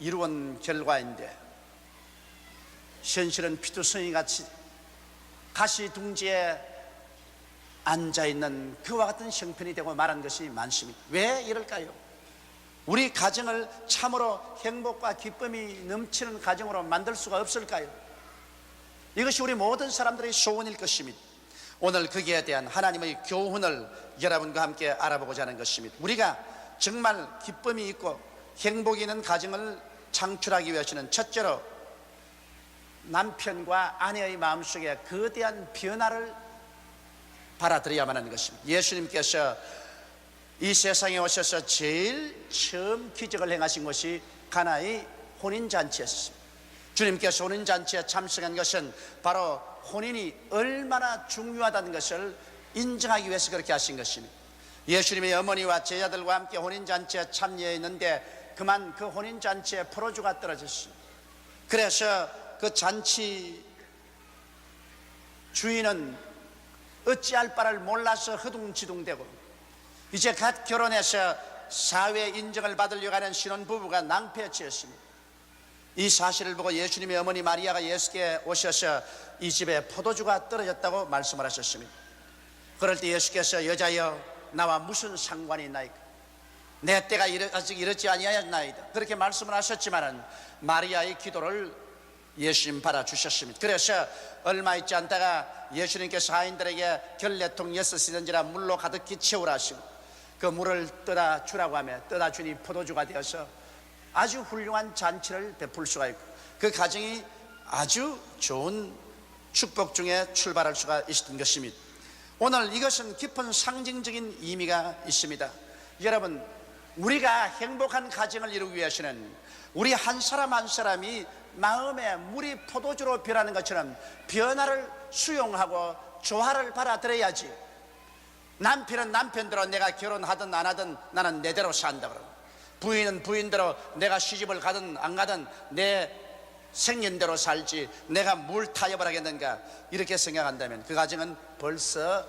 이루은 결과인데 현실은 피투성이같이 가시둥지에 앉아있는 그와 같은 형편이 되고 말한 것이 많습니다. 왜 이럴까요? 우리 가정을 참으로 행복과 기쁨이 넘치는 가정으로 만들 수가 없을까요? 이것이 우리 모든 사람들의 소원일 것입니다. 오늘 거기에 대한 하나님의 교훈을 여러분과 함께 알아보고자 하는 것입니다. 우리가 정말 기쁨이 있고 행복이 있는 가정을 창출하기 위해서는 첫째로 남편과 아내의 마음속에 거대한 변화를 받아들여야만 하는 것입니다. 예수님께서 이 세상에 오셔서 제일 처음 기적을 행하신 것이 가나의 혼인잔치였습니다. 주님께서 혼인잔치에 참석한 것은 바로 혼인이 얼마나 중요하다는 것을 인정하기 위해서 그렇게 하신 것입니다. 예수님의 어머니와 제자들과 함께 혼인잔치에 참여했는데 그만 그 혼인잔치에 포도주가 떨어졌습니다. 그래서 그 잔치 주인은 어찌할 바를 몰라서 허둥지둥대고 이제 갓 결혼해서 사회 인정을 받으려고 하는 신혼부부가 낭패에 치였습니다. 이 사실을 보고 예수님의 어머니 마리아가 예수께 오셔서 이 집에 포도주가 떨어졌다고 말씀을 하셨습니다. 그럴 때 예수께서 여자여 나와 무슨 상관이 있나이까? 내 때가 아직 이렇지 아니하였나이다. 그렇게 말씀을 하셨지만은 마리아의 기도를 예수님 받아주셨습니다. 그래서 얼마 있지 않다가 예수님께서 하인들에게 결례통 6이든지라 물로 가득히 채우라 하시고 그 물을 떠다 주라고 하며 떠다 주니 포도주가 되어서 아주 훌륭한 잔치를 베풀 수가 있고 그 가정이 아주 좋은 축복 중에 출발할 수가 있었던 것입니다. 오늘 이것은 깊은 상징적인 의미가 있습니다. 여러분, 우리가 행복한 가정을 이루기 위해서는 우리 한 사람 한 사람이 마음에 물이 포도주로 변하는 것처럼 변화를 수용하고 조화를 받아들여야지. 남편은 남편대로 내가 결혼하든 안 하든 나는 내대로 산다 그러고, 부인은 부인대로 내가 시집을 가든 안 가든 내 생년대로 살지 내가 뭘 타협을 하겠는가, 이렇게 생각한다면 그 가정은 벌써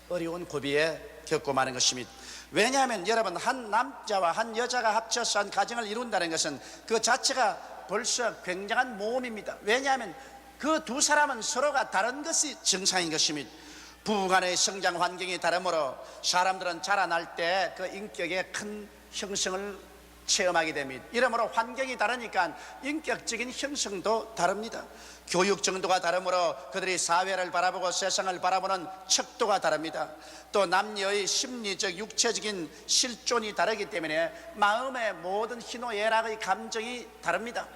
어려운 고비에 겪고 마는 것입니다. 왜냐하면 여러분, 한 남자와 한 여자가 합쳐서 한 가정을 이룬다는 것은 그 자체가 벌써 굉장한 모험입니다. 왜냐하면 그 두 사람은 서로가 다른 것이 정상인 것입니다. 부부간의 성장 환경이 다르므로 사람들은 자라날 때 그 인격의 큰 형성을 체험하게 됩니다. 이러므로 환경이 다르니까 인격적인 형성도 다릅니다. 교육 정도가 다르므로 그들이 사회를 바라보고 세상을 바라보는 척도가 다릅니다. 또 남녀의 심리적 육체적인 실존이 다르기 때문에 마음의 모든 희노애락의 감정이 다릅니다.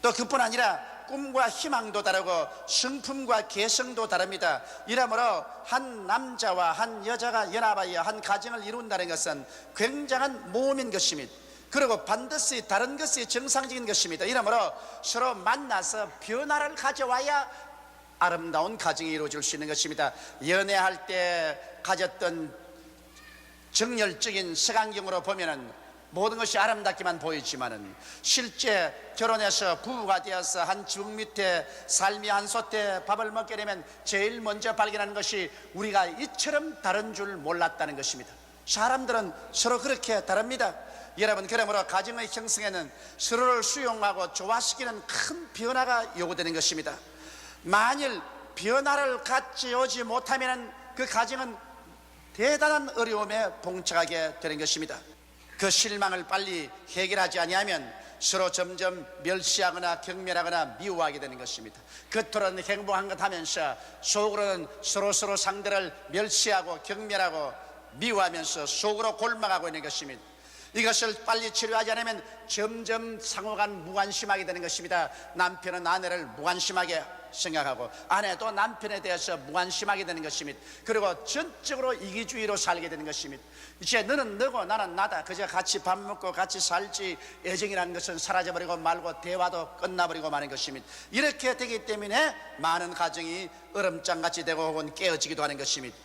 또 그뿐 아니라 꿈과 희망도 다르고 성품과 개성도 다릅니다. 이러므로 한 남자와 한 여자가 연합하여 한 가정을 이룬다는 것은 굉장한 모험인 것입니다. 그리고 반드시 다른 것이 정상적인 것입니다. 이러므로 서로 만나서 변화를 가져와야 아름다운 가정이 이루어질 수 있는 것입니다. 연애할 때 가졌던 정열적인 색안경으로 보면은 모든 것이 아름답기만 보이지만은 실제 결혼해서 부부가 되어서 한 지붕 밑에 삶이 한 솥에 밥을 먹게 되면 제일 먼저 발견하는 것이 우리가 이처럼 다른 줄 몰랐다는 것입니다. 사람들은 서로 그렇게 다릅니다. 여러분, 그러므로 가정의 형성에는 서로를 수용하고 조화시키는 큰 변화가 요구되는 것입니다. 만일 변화를 가져오지 못하면 그 가정은 대단한 어려움에 봉착하게 되는 것입니다. 그 실망을 빨리 해결하지 아니하면 서로 점점 멸시하거나 경멸하거나 미워하게 되는 것입니다. 겉으로는 행복한 것 하면서 속으로는 서로 상대를 멸시하고 경멸하고 미워하면서 속으로 골망하고 있는 것입니다. 이것을 빨리 치료하지 않으면 점점 상호간 무관심하게 되는 것입니다. 남편은 아내를 무관심하게 생각하고 아내도 남편에 대해서 무관심하게 되는 것입니다. 그리고 전적으로 이기주의로 살게 되는 것입니다. 이제 너는 너고 나는 나다, 그저 같이 밥 먹고 같이 살지 애정이라는 것은 사라져버리고 말고 대화도 끝나버리고 마는 것입니다. 이렇게 되기 때문에 많은 가정이 얼음장같이 되고 혹은 깨어지기도 하는 것입니다.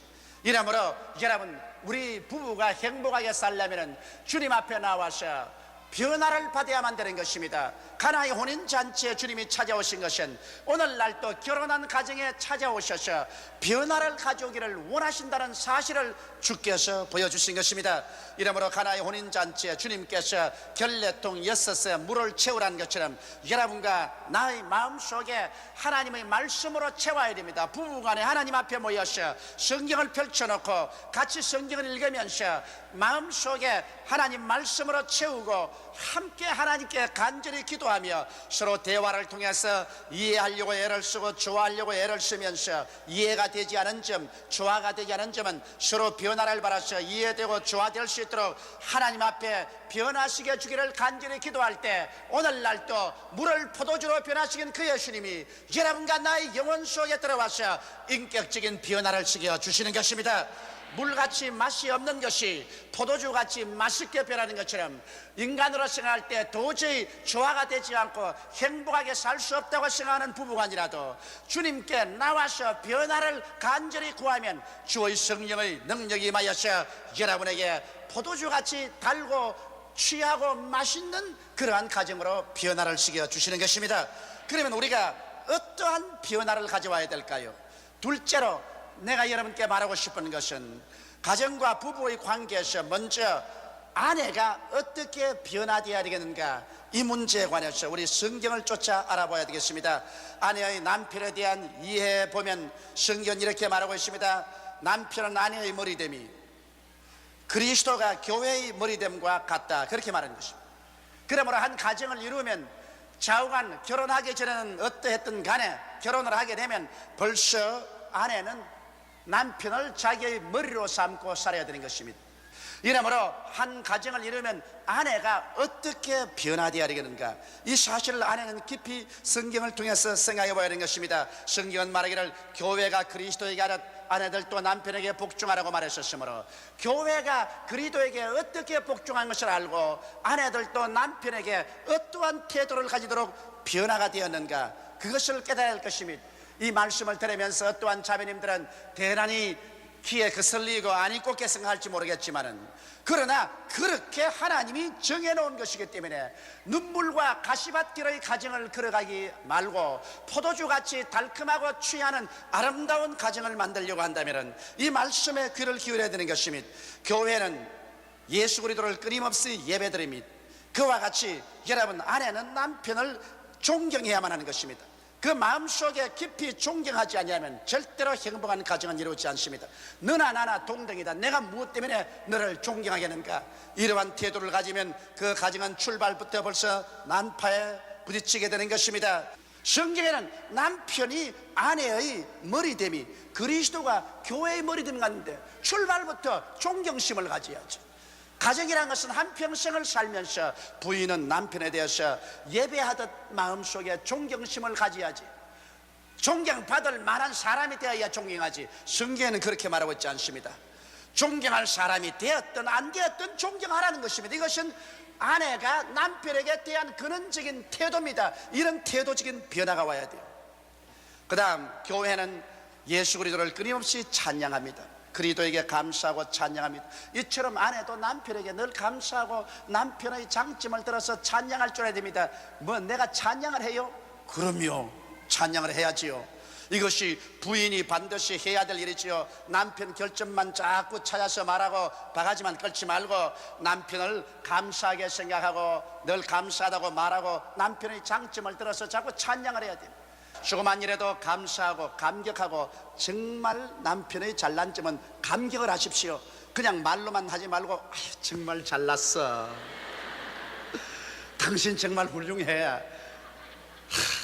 이러므로 여러분, 우리 부부가 행복하게 살려면 주님 앞에 나와서 변화를 받아야만 되는 것입니다. 가나의 혼인잔치에 주님이 찾아오신 것은 오늘날 또 결혼한 가정에 찾아오셔서 변화를 가져오기를 원하신다는 사실을 주께서 보여주신 것입니다. 이러므로 가나의 혼인잔치에 주님께서 결례통 6에 물을 채우라는 것처럼 여러분과 나의 마음속에 하나님의 말씀으로 채워야 됩니다. 부부간에 하나님 앞에 모여서 성경을 펼쳐놓고 같이 성경을 읽으면서 마음속에 하나님 말씀으로 채우고 함께 하나님께 간절히 기도하며 서로 대화를 통해서 이해하려고 애를 쓰고 좋아하려고 애를 쓰면서 이해가 되지 않은 점, 조화가 되지 않은 점은 서로 변화를 바라서 이해되고 조화될 수 있도록 하나님 앞에 변화시켜 주기를 간절히 기도할 때 오늘날 또 물을 포도주로 변화시킨 그 예수님이 여러분과 나의 영혼 속에 들어와서 인격적인 변화를 시켜 주시는 것입니다. 물같이 맛이 없는 것이 포도주같이 맛있게 변하는 것처럼 인간으로 생각할 때 도저히 조화가 되지 않고 행복하게 살 수 없다고 생각하는 부부간이라도 주님께 나와서 변화를 간절히 구하면 주의 성령의 능력이 임하여서 여러분에게 포도주같이 달고 취하고 맛있는 그러한 가정으로 변화를 시켜 주시는 것입니다. 그러면 우리가 어떠한 변화를 가져와야 될까요? 둘째로 내가 여러분께 말하고 싶은 것은 가정과 부부의 관계에서 먼저 아내가 어떻게 변화되어야 되겠는가, 이 문제에 관해서 우리 성경을 쫓아 알아봐야 되겠습니다. 아내의 남편에 대한 이해에 보면 성경은 이렇게 말하고 있습니다. 남편은 아내의 머리됨이 그리스도가 교회의 머리됨과 같다, 그렇게 말하는 것입니다. 그러므로 한 가정을 이루면 좌우간 결혼하기 전에는 어떠했든 간에 결혼을 하게 되면 벌써 아내는 남편을 자기의 머리로 삼고 살아야 되는 것입니다. 이러므로 한 가정을 이루면 아내가 어떻게 변화되어야 되겠는가, 이 사실을 아내는 깊이 성경을 통해서 생각해 봐야 하는 것입니다. 성경은 말하기를 교회가 그리스도에게 하듯 아내들도 남편에게 복종하라고 말했었으므로, 교회가 그리스도에게 어떻게 복종한 것을 알고 아내들도 남편에게 어떠한 태도를 가지도록 변화가 되었는가, 그것을 깨달아야 할 것입니다. 이 말씀을 들으면서 어떠한 자매님들은 대단히 귀에 거슬리고 안이 꽂게 생각할지 모르겠지만은, 그러나 그렇게 하나님이 정해놓은 것이기 때문에 눈물과 가시밭길의 가정을 걸어가기 말고 포도주같이 달콤하고 취하는 아름다운 가정을 만들려고 한다면 이 말씀에 귀를 기울여야 되는 것입니다. 교회는 예수 그리스도를 끊임없이 예배드립니다. 그와 같이 여러분, 아내는 남편을 존경해야만 하는 것입니다. 그 마음속에 깊이 존경하지 않으면 절대로 행복한 가정은 이루어지지 않습니다. 너나 나나 동등이다, 내가 무엇 때문에 너를 존경하겠는가, 이러한 태도를 가지면 그 가정은 출발부터 벌써 난파에 부딪히게 되는 것입니다. 성경에는 남편이 아내의 머리됨이 그리스도가 교회의 머리됨 같은데 출발부터 존경심을 가져야죠. 가정이라는 것은 한평생을 살면서 부인은 남편에 대해서 예배하듯 마음속에 존경심을 가져야지, 존경받을 만한 사람이 되어야 존경하지. 성경에는 그렇게 말하고 있지 않습니다. 존경할 사람이 되었든 안 되었든 존경하라는 것입니다. 이것은 아내가 남편에게 대한 근원적인 태도입니다. 이런 태도적인 변화가 와야 돼요. 그 다음, 교회는 예수 그리스도를 끊임없이 찬양합니다. 그리스도에게 감사하고 찬양합니다. 이처럼 아내도 남편에게 늘 감사하고 남편의 장점을 들어서 찬양할 줄 알아야 됩니다. 뭐 내가 찬양을 해요? 그럼요, 찬양을 해야지요. 이것이 부인이 반드시 해야 될 일이지요. 남편 결점만 자꾸 찾아서 말하고 바가지만 끌지 말고 남편을 감사하게 생각하고 늘 감사하다고 말하고 남편의 장점을 들어서 자꾸 찬양을 해야 됩니다. 조그만 일에도 감사하고 감격하고, 정말 남편의 잘난 점은 감격을 하십시오. 그냥 말로만 하지 말고 아유, 정말 잘났어, 당신 정말 훌륭해,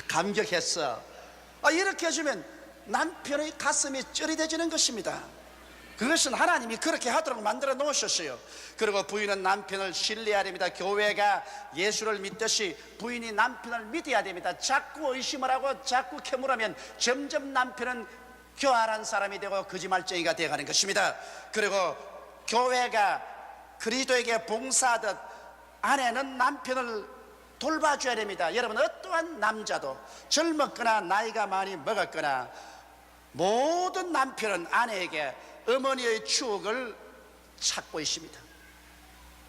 감격했어, 이렇게 해주면 남편의 가슴이 쩌릿해지는 것입니다. 그것은 하나님이 그렇게 하도록 만들어 놓으셨어요. 그리고 부인은 남편을 신뢰해야 됩니다. 교회가 예수를 믿듯이 부인이 남편을 믿어야 됩니다. 자꾸 의심을 하고 자꾸 캐물하면 점점 남편은 교활한 사람이 되고 거짓말쟁이가 되어가는 것입니다. 그리고 교회가 그리스도에게 봉사하듯 아내는 남편을 돌봐줘야 됩니다. 여러분, 어떠한 남자도 젊었거나 나이가 많이 먹었거나 모든 남편은 아내에게 어머니의 추억을 찾고 있습니다.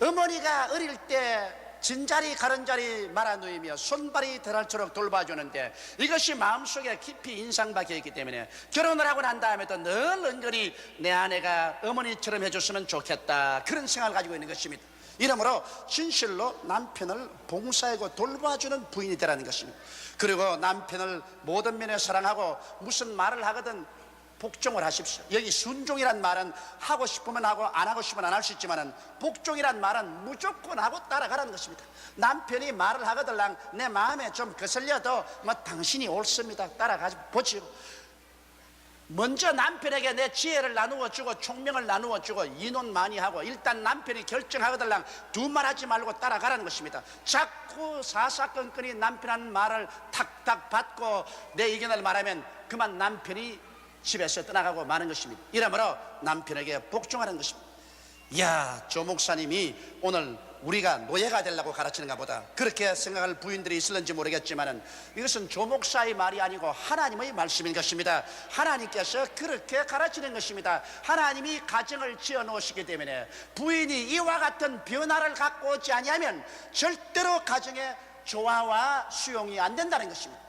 어머니가 어릴 때 진자리 가른자리 말아누이며 손발이 덜할수록 돌봐주는데 이것이 마음속에 깊이 인상박혀 있기 때문에 결혼을 하고 난 다음에도 늘 은근히 내 아내가 어머니처럼 해줬으면 좋겠다, 그런 생각을 가지고 있는 것입니다. 이러므로 진실로 남편을 봉사하고 돌봐주는 부인이 되라는 것입니다. 그리고 남편을 모든 면에 사랑하고 무슨 말을 하거든 복종을 하십시오. 여기 순종이란 말은 하고 싶으면 하고 안 하고 싶으면 안 할 수 있지만 복종이란 말은 무조건 하고 따라가라는 것입니다. 남편이 말을 하거들랑 내 마음에 좀 거슬려도 뭐 당신이 옳습니다, 따라가지 보지요. 먼저 남편에게 내 지혜를 나누어 주고 총명을 나누어 주고 인원 많이 하고 일단 남편이 결정하거들랑 두 말 하지 말고 따라가라는 것입니다. 자꾸 사사건건이 남편한 말을 탁탁 받고 내 의견을 말하면 그만 남편이 집에서 떠나가고 마는 것입니다. 이러므로 남편에게 복종하는 것입니다. 이야, 조 목사님이 오늘 우리가 노예가 되려고 가르치는가 보다, 그렇게 생각할 부인들이 있을는지 모르겠지만 이것은 조 목사의 말이 아니고 하나님의 말씀인 것입니다. 하나님께서 그렇게 가르치는 것입니다. 하나님이 가정을 지어 놓으시기 때문에 부인이 이와 같은 변화를 갖고 오지 아니하면 절대로 가정의 조화와 수용이 안 된다는 것입니다.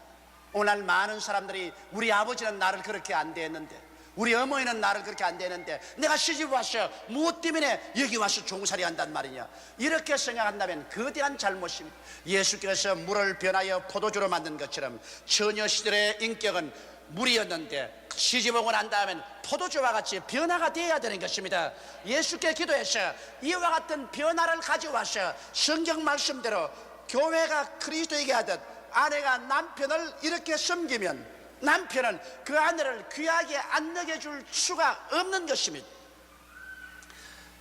오늘 많은 사람들이 우리 아버지는 나를 그렇게 안 대했는데, 우리 어머니는 나를 그렇게 안 대했는데 내가 시집 와서 무엇 때문에 여기 와서 종살이 한단 말이냐, 이렇게 생각한다면 거대한 잘못입니다. 예수께서 물을 변하여 포도주로 만든 것처럼 처녀 시절의 인격은 물이었는데 시집오고 난 다음엔 포도주와 같이 변화가 되어야 되는 것입니다. 예수께 기도하셔 이와 같은 변화를 가져와서 성경 말씀대로 교회가 그리스도에게 하듯 아내가 남편을 이렇게 섬기면 남편은 그 아내를 귀하게 안 여겨줄 수가 없는 것입니다.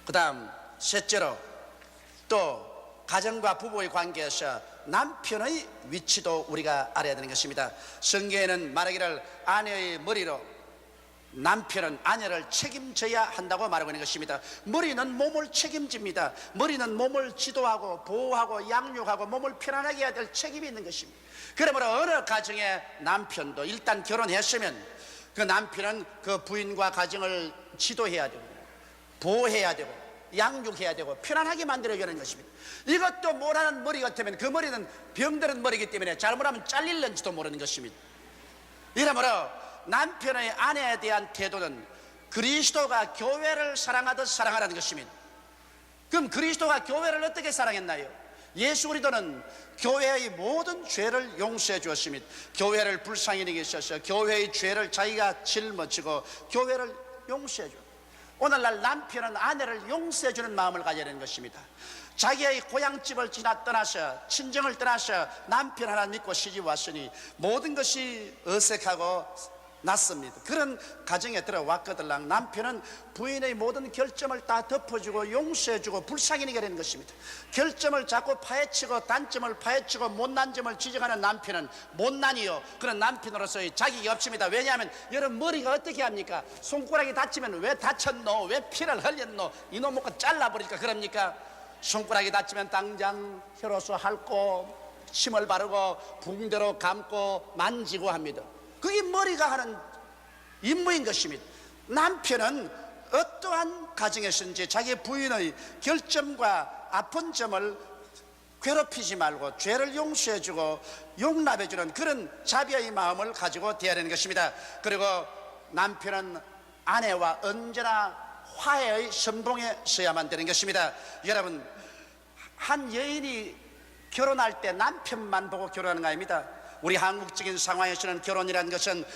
그 다음 셋째로 또 가정과 부부의 관계에서 남편의 위치도 우리가 알아야 되는 것입니다. 성경에는 말하기를 아내의 머리로 남편은 아내를 책임져야 한다고 말하고 있는 것입니다. 머리는 몸을 책임집니다. 머리는 몸을 지도하고 보호하고 양육하고 몸을 편안하게 해야 될 책임이 있는 것입니다. 그러므로 어느 가정의 남편도 일단 결혼했으면 그 남편은 그 부인과 가정을 지도해야 되고 보호해야 되고 양육해야 되고 편안하게 만들어야 하는 것입니다. 이것도 못하는 머리 같으면 그 머리는 병드는 머리이기 때문에 잘못하면 잘릴는지도 모르는 것입니다. 이러므로 남편의 아내에 대한 태도는 그리스도가 교회를 사랑하듯 사랑하라는 것입니다. 그럼 그리스도가 교회를 어떻게 사랑했나요? 예수 그리스도는 교회의 모든 죄를 용서해 주었습니다. 교회를 불쌍히 여기셔서 교회의 죄를 자기가 짊어지고 교회를 용서해 줘. 오늘날 남편은 아내를 용서해 주는 마음을 가져야 하는 것입니다. 자기의 고향집을 떠나서 친정을 떠나서 남편 하나 믿고 시집 왔으니 모든 것이 어색하고 낫습니다. 그런 가정에 들어왔거들랑 남편은 부인의 모든 결점을 다 덮어주고 용서해주고 불쌍히 여겨야 하는 것입니다. 결점을 자꾸 파헤치고 단점을 파헤치고 못난 점을 지적하는 남편은 못난이요 그런 남편으로서의 자격이 없습니다. 왜냐하면 여러분 머리가 어떻게 합니까? 손가락이 다치면 왜 다쳤노? 왜 피를 흘렸노? 이놈 먹고 잘라버릴까 그럽니까? 손가락이 다치면 당장 혈호수 핥고 침을 바르고 붕대로 감고 만지고 합니다. 그게 머리가 하는 임무인 것입니다. 남편은 어떠한 가정에서든지 자기 부인의 결점과 아픈 점을 괴롭히지 말고 죄를 용서해주고 용납해주는 그런 자비의 마음을 가지고 되어야 하는 것입니다. 그리고 남편은 아내와 언제나 화해의 선봉에 서야만 되는 것입니다. 여러분, 한 여인이 결혼할 때 남편만 보고 결혼하는 거 아닙니다. 우리 한국적인 상황에서는 결혼이라는 것은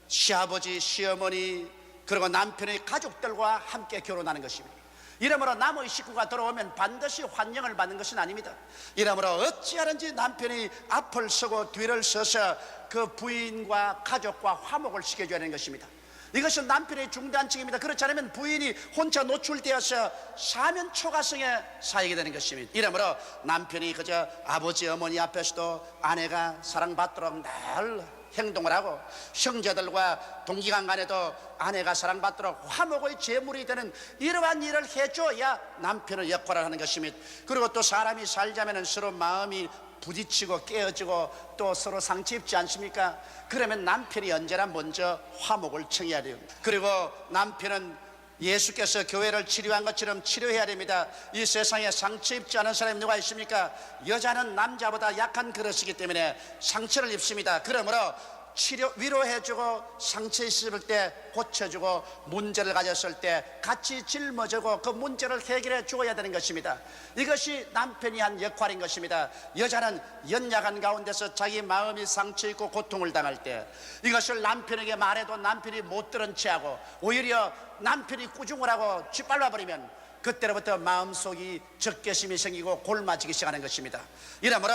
시아버지, 시어머니 그리고 남편의 가족들과 함께 결혼하는 것입니다. 이러므로 남의 식구가 들어오면 반드시 환영을 받는 것은 아닙니다. 이러므로 어찌하든지 남편이 앞을 서고 뒤를 서서 그 부인과 가족과 화목을 시켜줘야 하는 것입니다. 이것은 남편의 중대한 책임입니다. 그렇지 않으면 부인이 혼자 노출되어서 사면 초가성에 사이게 되는 것입니다. 이러므로 남편이 그저 아버지 어머니 앞에서도 아내가 사랑받도록 늘 행동을 하고 형제들과 동기간 간에도 아내가 사랑받도록 화목의 제물이 되는 이러한 일을 해줘야 남편의 역할을 하는 것입니다. 그리고 또 사람이 살자면 서로 마음이 부딪히고 깨어지고 또 서로 상처 입지 않습니까? 그러면 남편이 언제나 먼저 화목을 청해야 돼요. 그리고 남편은 예수께서 교회를 치료한 것처럼 치료해야 됩니다. 이 세상에 상처 입지 않은 사람이 누가 있습니까? 여자는 남자보다 약한 그릇이기 때문에 상처를 입습니다. 그러므로 위로해주고 상처 있을 때 고쳐주고 문제를 가졌을 때 같이 짊어지고 그 문제를 해결해 주어야 되는 것입니다. 이것이 남편이 한 역할인 것입니다. 여자는 연약한 가운데서 자기 마음이 상처 있고 고통을 당할 때 이것을 남편에게 말해도 남편이 못 들은 채하고 오히려 남편이 꾸중을 하고 짓밟아버리면 그때로부터 마음속이 적개심이 생기고 골마지기 시작하는 것입니다. 이러므로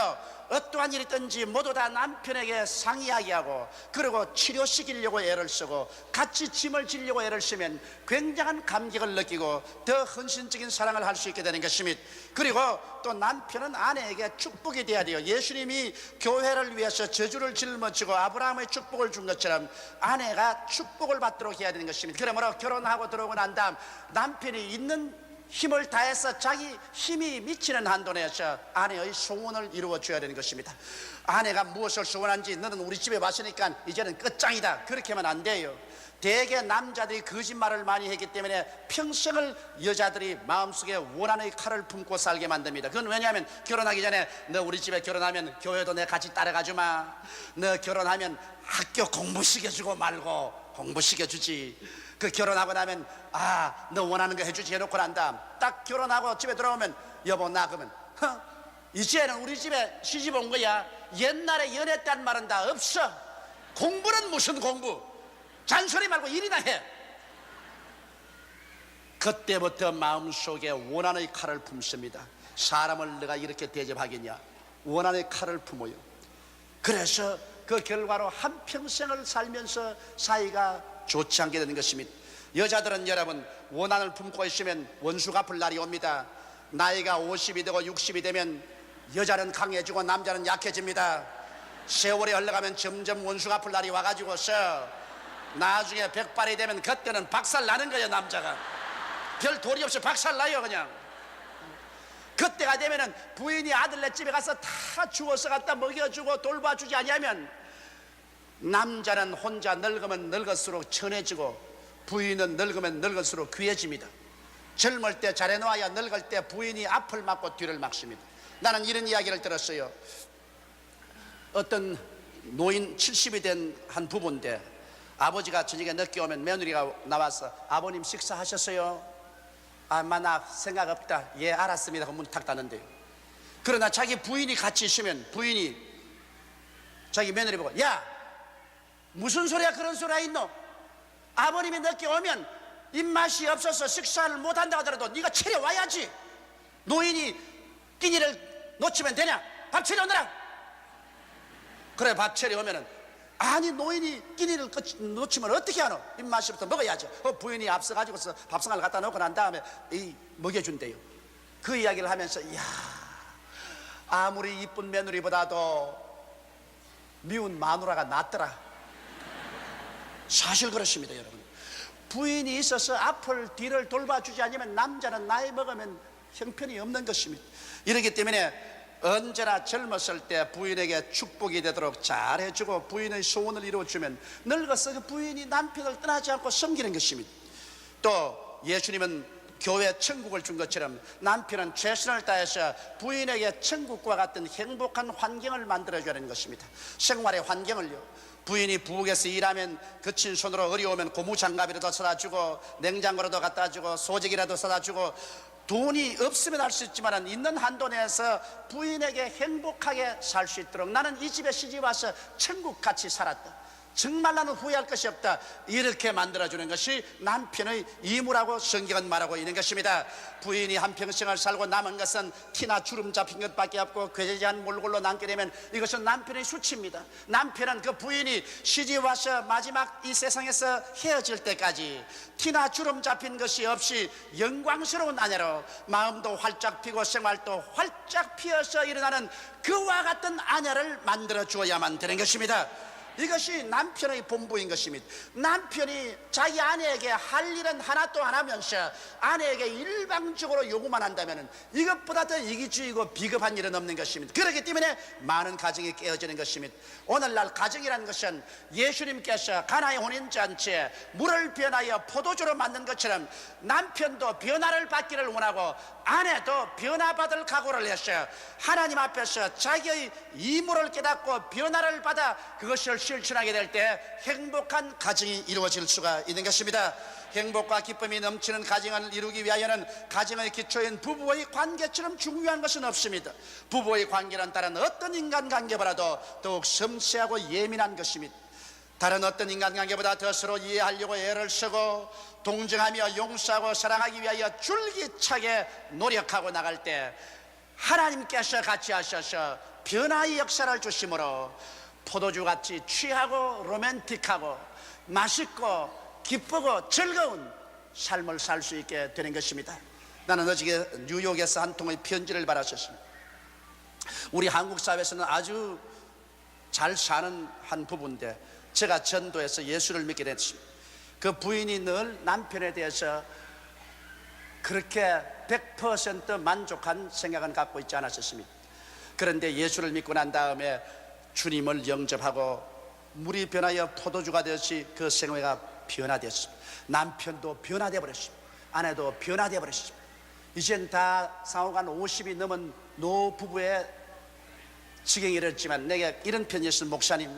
어떠한 일이 있든지 모두 다 남편에게 상이야기하고 그리고 치료시키려고 애를 쓰고 같이 짐을 지려고 애를 쓰면 굉장한 감격을 느끼고 더 헌신적인 사랑을 할 수 있게 되는 것입니다. 그리고 또 남편은 아내에게 축복이 되어야 돼요. 예수님이 교회를 위해서 저주를 짊어지고 아브라함의 축복을 준 것처럼 아내가 축복을 받도록 해야 되는 것입니다. 그러므로 결혼하고 들어오고 난 다음 남편이 있는 힘을 다해서 자기 힘이 미치는 한도 내에서 아내의 소원을 이루어 줘야 되는 것입니다. 아내가 무엇을 소원한지 너는 우리 집에 왔으니까 이제는 끝장이다 그렇게 하면 안 돼요. 대개 남자들이 거짓말을 많이 했기 때문에 평생을 여자들이 마음속에 원한의 칼을 품고 살게 만듭니다. 그건 왜냐하면 결혼하기 전에 너 우리 집에 결혼하면 교회도 내 같이 따라가주마, 너 결혼하면 학교 공부시켜주고 말고 공부시켜주지, 그 결혼하고 나면 너 원하는 거 해주지 해놓고 난 다음 딱 결혼하고 집에 들어오면 여보 나 그러면 이제는 우리 집에 시집 온 거야. 옛날에 연애했다는 말은 다 없어. 공부는 무슨 공부? 잔소리 말고 일이나 해. 그때부터 마음속에 원한의 칼을 품습니다. 사람을 내가 이렇게 대접하겠냐? 원한의 칼을 품어요. 그래서 그 결과로 한평생을 살면서 사이가 좋지 않게 되는 것입니다. 여자들은 여러분, 원한을 품고 있으면 원수 갚을 날이 옵니다. 나이가 50이 되고 60이 되면 여자는 강해지고 남자는 약해집니다. 세월이 흘러가면 점점 원수 갚을 날이 와가지고서 나중에 백발이 되면 그때는 박살 나는 거예요. 남자가 별 도리 없이 박살 나요. 그냥 그때가 되면은 부인이 아들네 집에 가서 다 주워서 갖다 먹여주고 돌봐주지 아니하면 남자는 혼자 늙으면 늙을수록 천해지고 부인은 늙으면 늙을수록 귀해집니다. 젊을 때 잘해놓아야 늙을 때 부인이 앞을 막고 뒤를 막습니다. 나는 이런 이야기를 들었어요. 어떤 노인 70이 된 한 부부인데 아버지가 저녁에 늦게 오면 며느리가 나와서 아버님 식사하셨어요? 아, 나 생각 없다. 예, 알았습니다. 문 탁 닫는데요. 그러나 자기 부인이 같이 있으면 부인이 자기 며느리 보고, 야, 무슨 소리야? 그런 소리가 있노? 아버님이 늦게 오면 입맛이 없어서 식사를 못한다고 하더라도 네가 차려와야지. 노인이 끼니를 놓치면 되냐? 밥 차려오느라. 그래, 밥 차려오면은, 아니 노인이 끼니를 놓치면 어떻게 하노? 입맛이 없어 먹어야죠. 부인이 앞서가지고서 밥상을 갖다 놓고 난 다음에 먹여준대요. 그 이야기를 하면서, 이야, 아무리 이쁜 며느리보다도 미운 마누라가 낫더라. 사실 그렇습니다. 여러분, 부인이 있어서 앞을 뒤를 돌봐주지 않으면 남자는 나이 먹으면 형편이 없는 것입니다. 이렇기 때문에 언제나 젊었을 때 부인에게 축복이 되도록 잘해주고 부인의 소원을 이루어주면 늙어서 그 부인이 남편을 떠나지 않고 섬기는 것입니다. 또 예수님은 교회 천국을 준 것처럼 남편은 최선을 다해서 부인에게 천국과 같은 행복한 환경을 만들어주는 것입니다. 생활의 환경을요, 부인이 부엌에서 일하면 거친 손으로 어려우면 고무장갑이라도 사다 주고 냉장고라도 갖다 주고 소재기라도 사다 주고, 돈이 없으면 할 수 있지만 있는 한도 내에서 부인에게 행복하게 살 수 있도록, 나는 이 집에 시집 와서 천국같이 살았다, 정말 나는 후회할 것이 없다, 이렇게 만들어주는 것이 남편의義務라고 성경은 말하고 있는 것입니다. 부인이 한평생을 살고 남은 것은 티나 주름 잡힌 것밖에 없고 괴제한 몰골로 남게 되면 이것은 남편의 수치입니다. 남편은 그 부인이 시집 와서 마지막 이 세상에서 헤어질 때까지 티나 주름 잡힌 것이 없이 영광스러운 아내로 마음도 활짝 피고 생활도 활짝 피어서 일어나는 그와 같은 아내를 만들어 주어야만 되는 것입니다. 이것이 남편의 본부인 것입니다. 남편이 자기 아내에게 할 일은 하나도 안 하면서 아내에게 일방적으로 요구만 한다면 이것보다 더 이기주의고 비겁한 일은 없는 것입니다. 그렇기 때문에 많은 가정이 깨어지는 것입니다. 오늘날 가정이라는 것은 예수님께서 가나의 혼인잔치에 물을 변하여 포도주로 만든 것처럼 남편도 변화를 받기를 원하고 아내도 변화받을 각오를 했어요. 하나님 앞에서 자기의義務를 깨닫고 변화를 받아 그것을 실천하게 될 때 행복한 가정이 이루어질 수가 있는 것입니다. 행복과 기쁨이 넘치는 가정을 이루기 위하여는 가정의 기초인 부부의 관계처럼 중요한 것은 없습니다. 부부의 관계는 다른 어떤 인간관계보다도 더욱 섬세하고 예민한 것입니다. 다른 어떤 인간관계보다 더 서로 이해하려고 애를 쓰고 동정하며 용서하고 사랑하기 위하여 줄기차게 노력하고 나갈 때 하나님께서 같이 하셔서 변화의 역사를 주심으로 포도주같이 취하고 로맨틱하고 맛있고 기쁘고 즐거운 삶을 살 수 있게 되는 것입니다. 나는 어저께 뉴욕에서 한 통의 편지를 받았었습니다. 우리 한국 사회에서는 아주 잘 사는 한 부부인데 제가 전도해서 예수를 믿게 됐습니다. 그 부인이 늘 남편에 대해서 그렇게 100% 만족한 생각은 갖고 있지 않았었습니다. 그런데 예수를 믿고 난 다음에 주님을 영접하고 물이 변하여 포도주가 되었지 그 생애가 변화되었습니다. 남편도 변화되어 버렸습니다. 아내도 변화되어 버렸습니다. 이젠 다 상호간 50이 넘은 노부부의 지경이 이르렀지만 내게 이런 편지 있습니다. 목사님,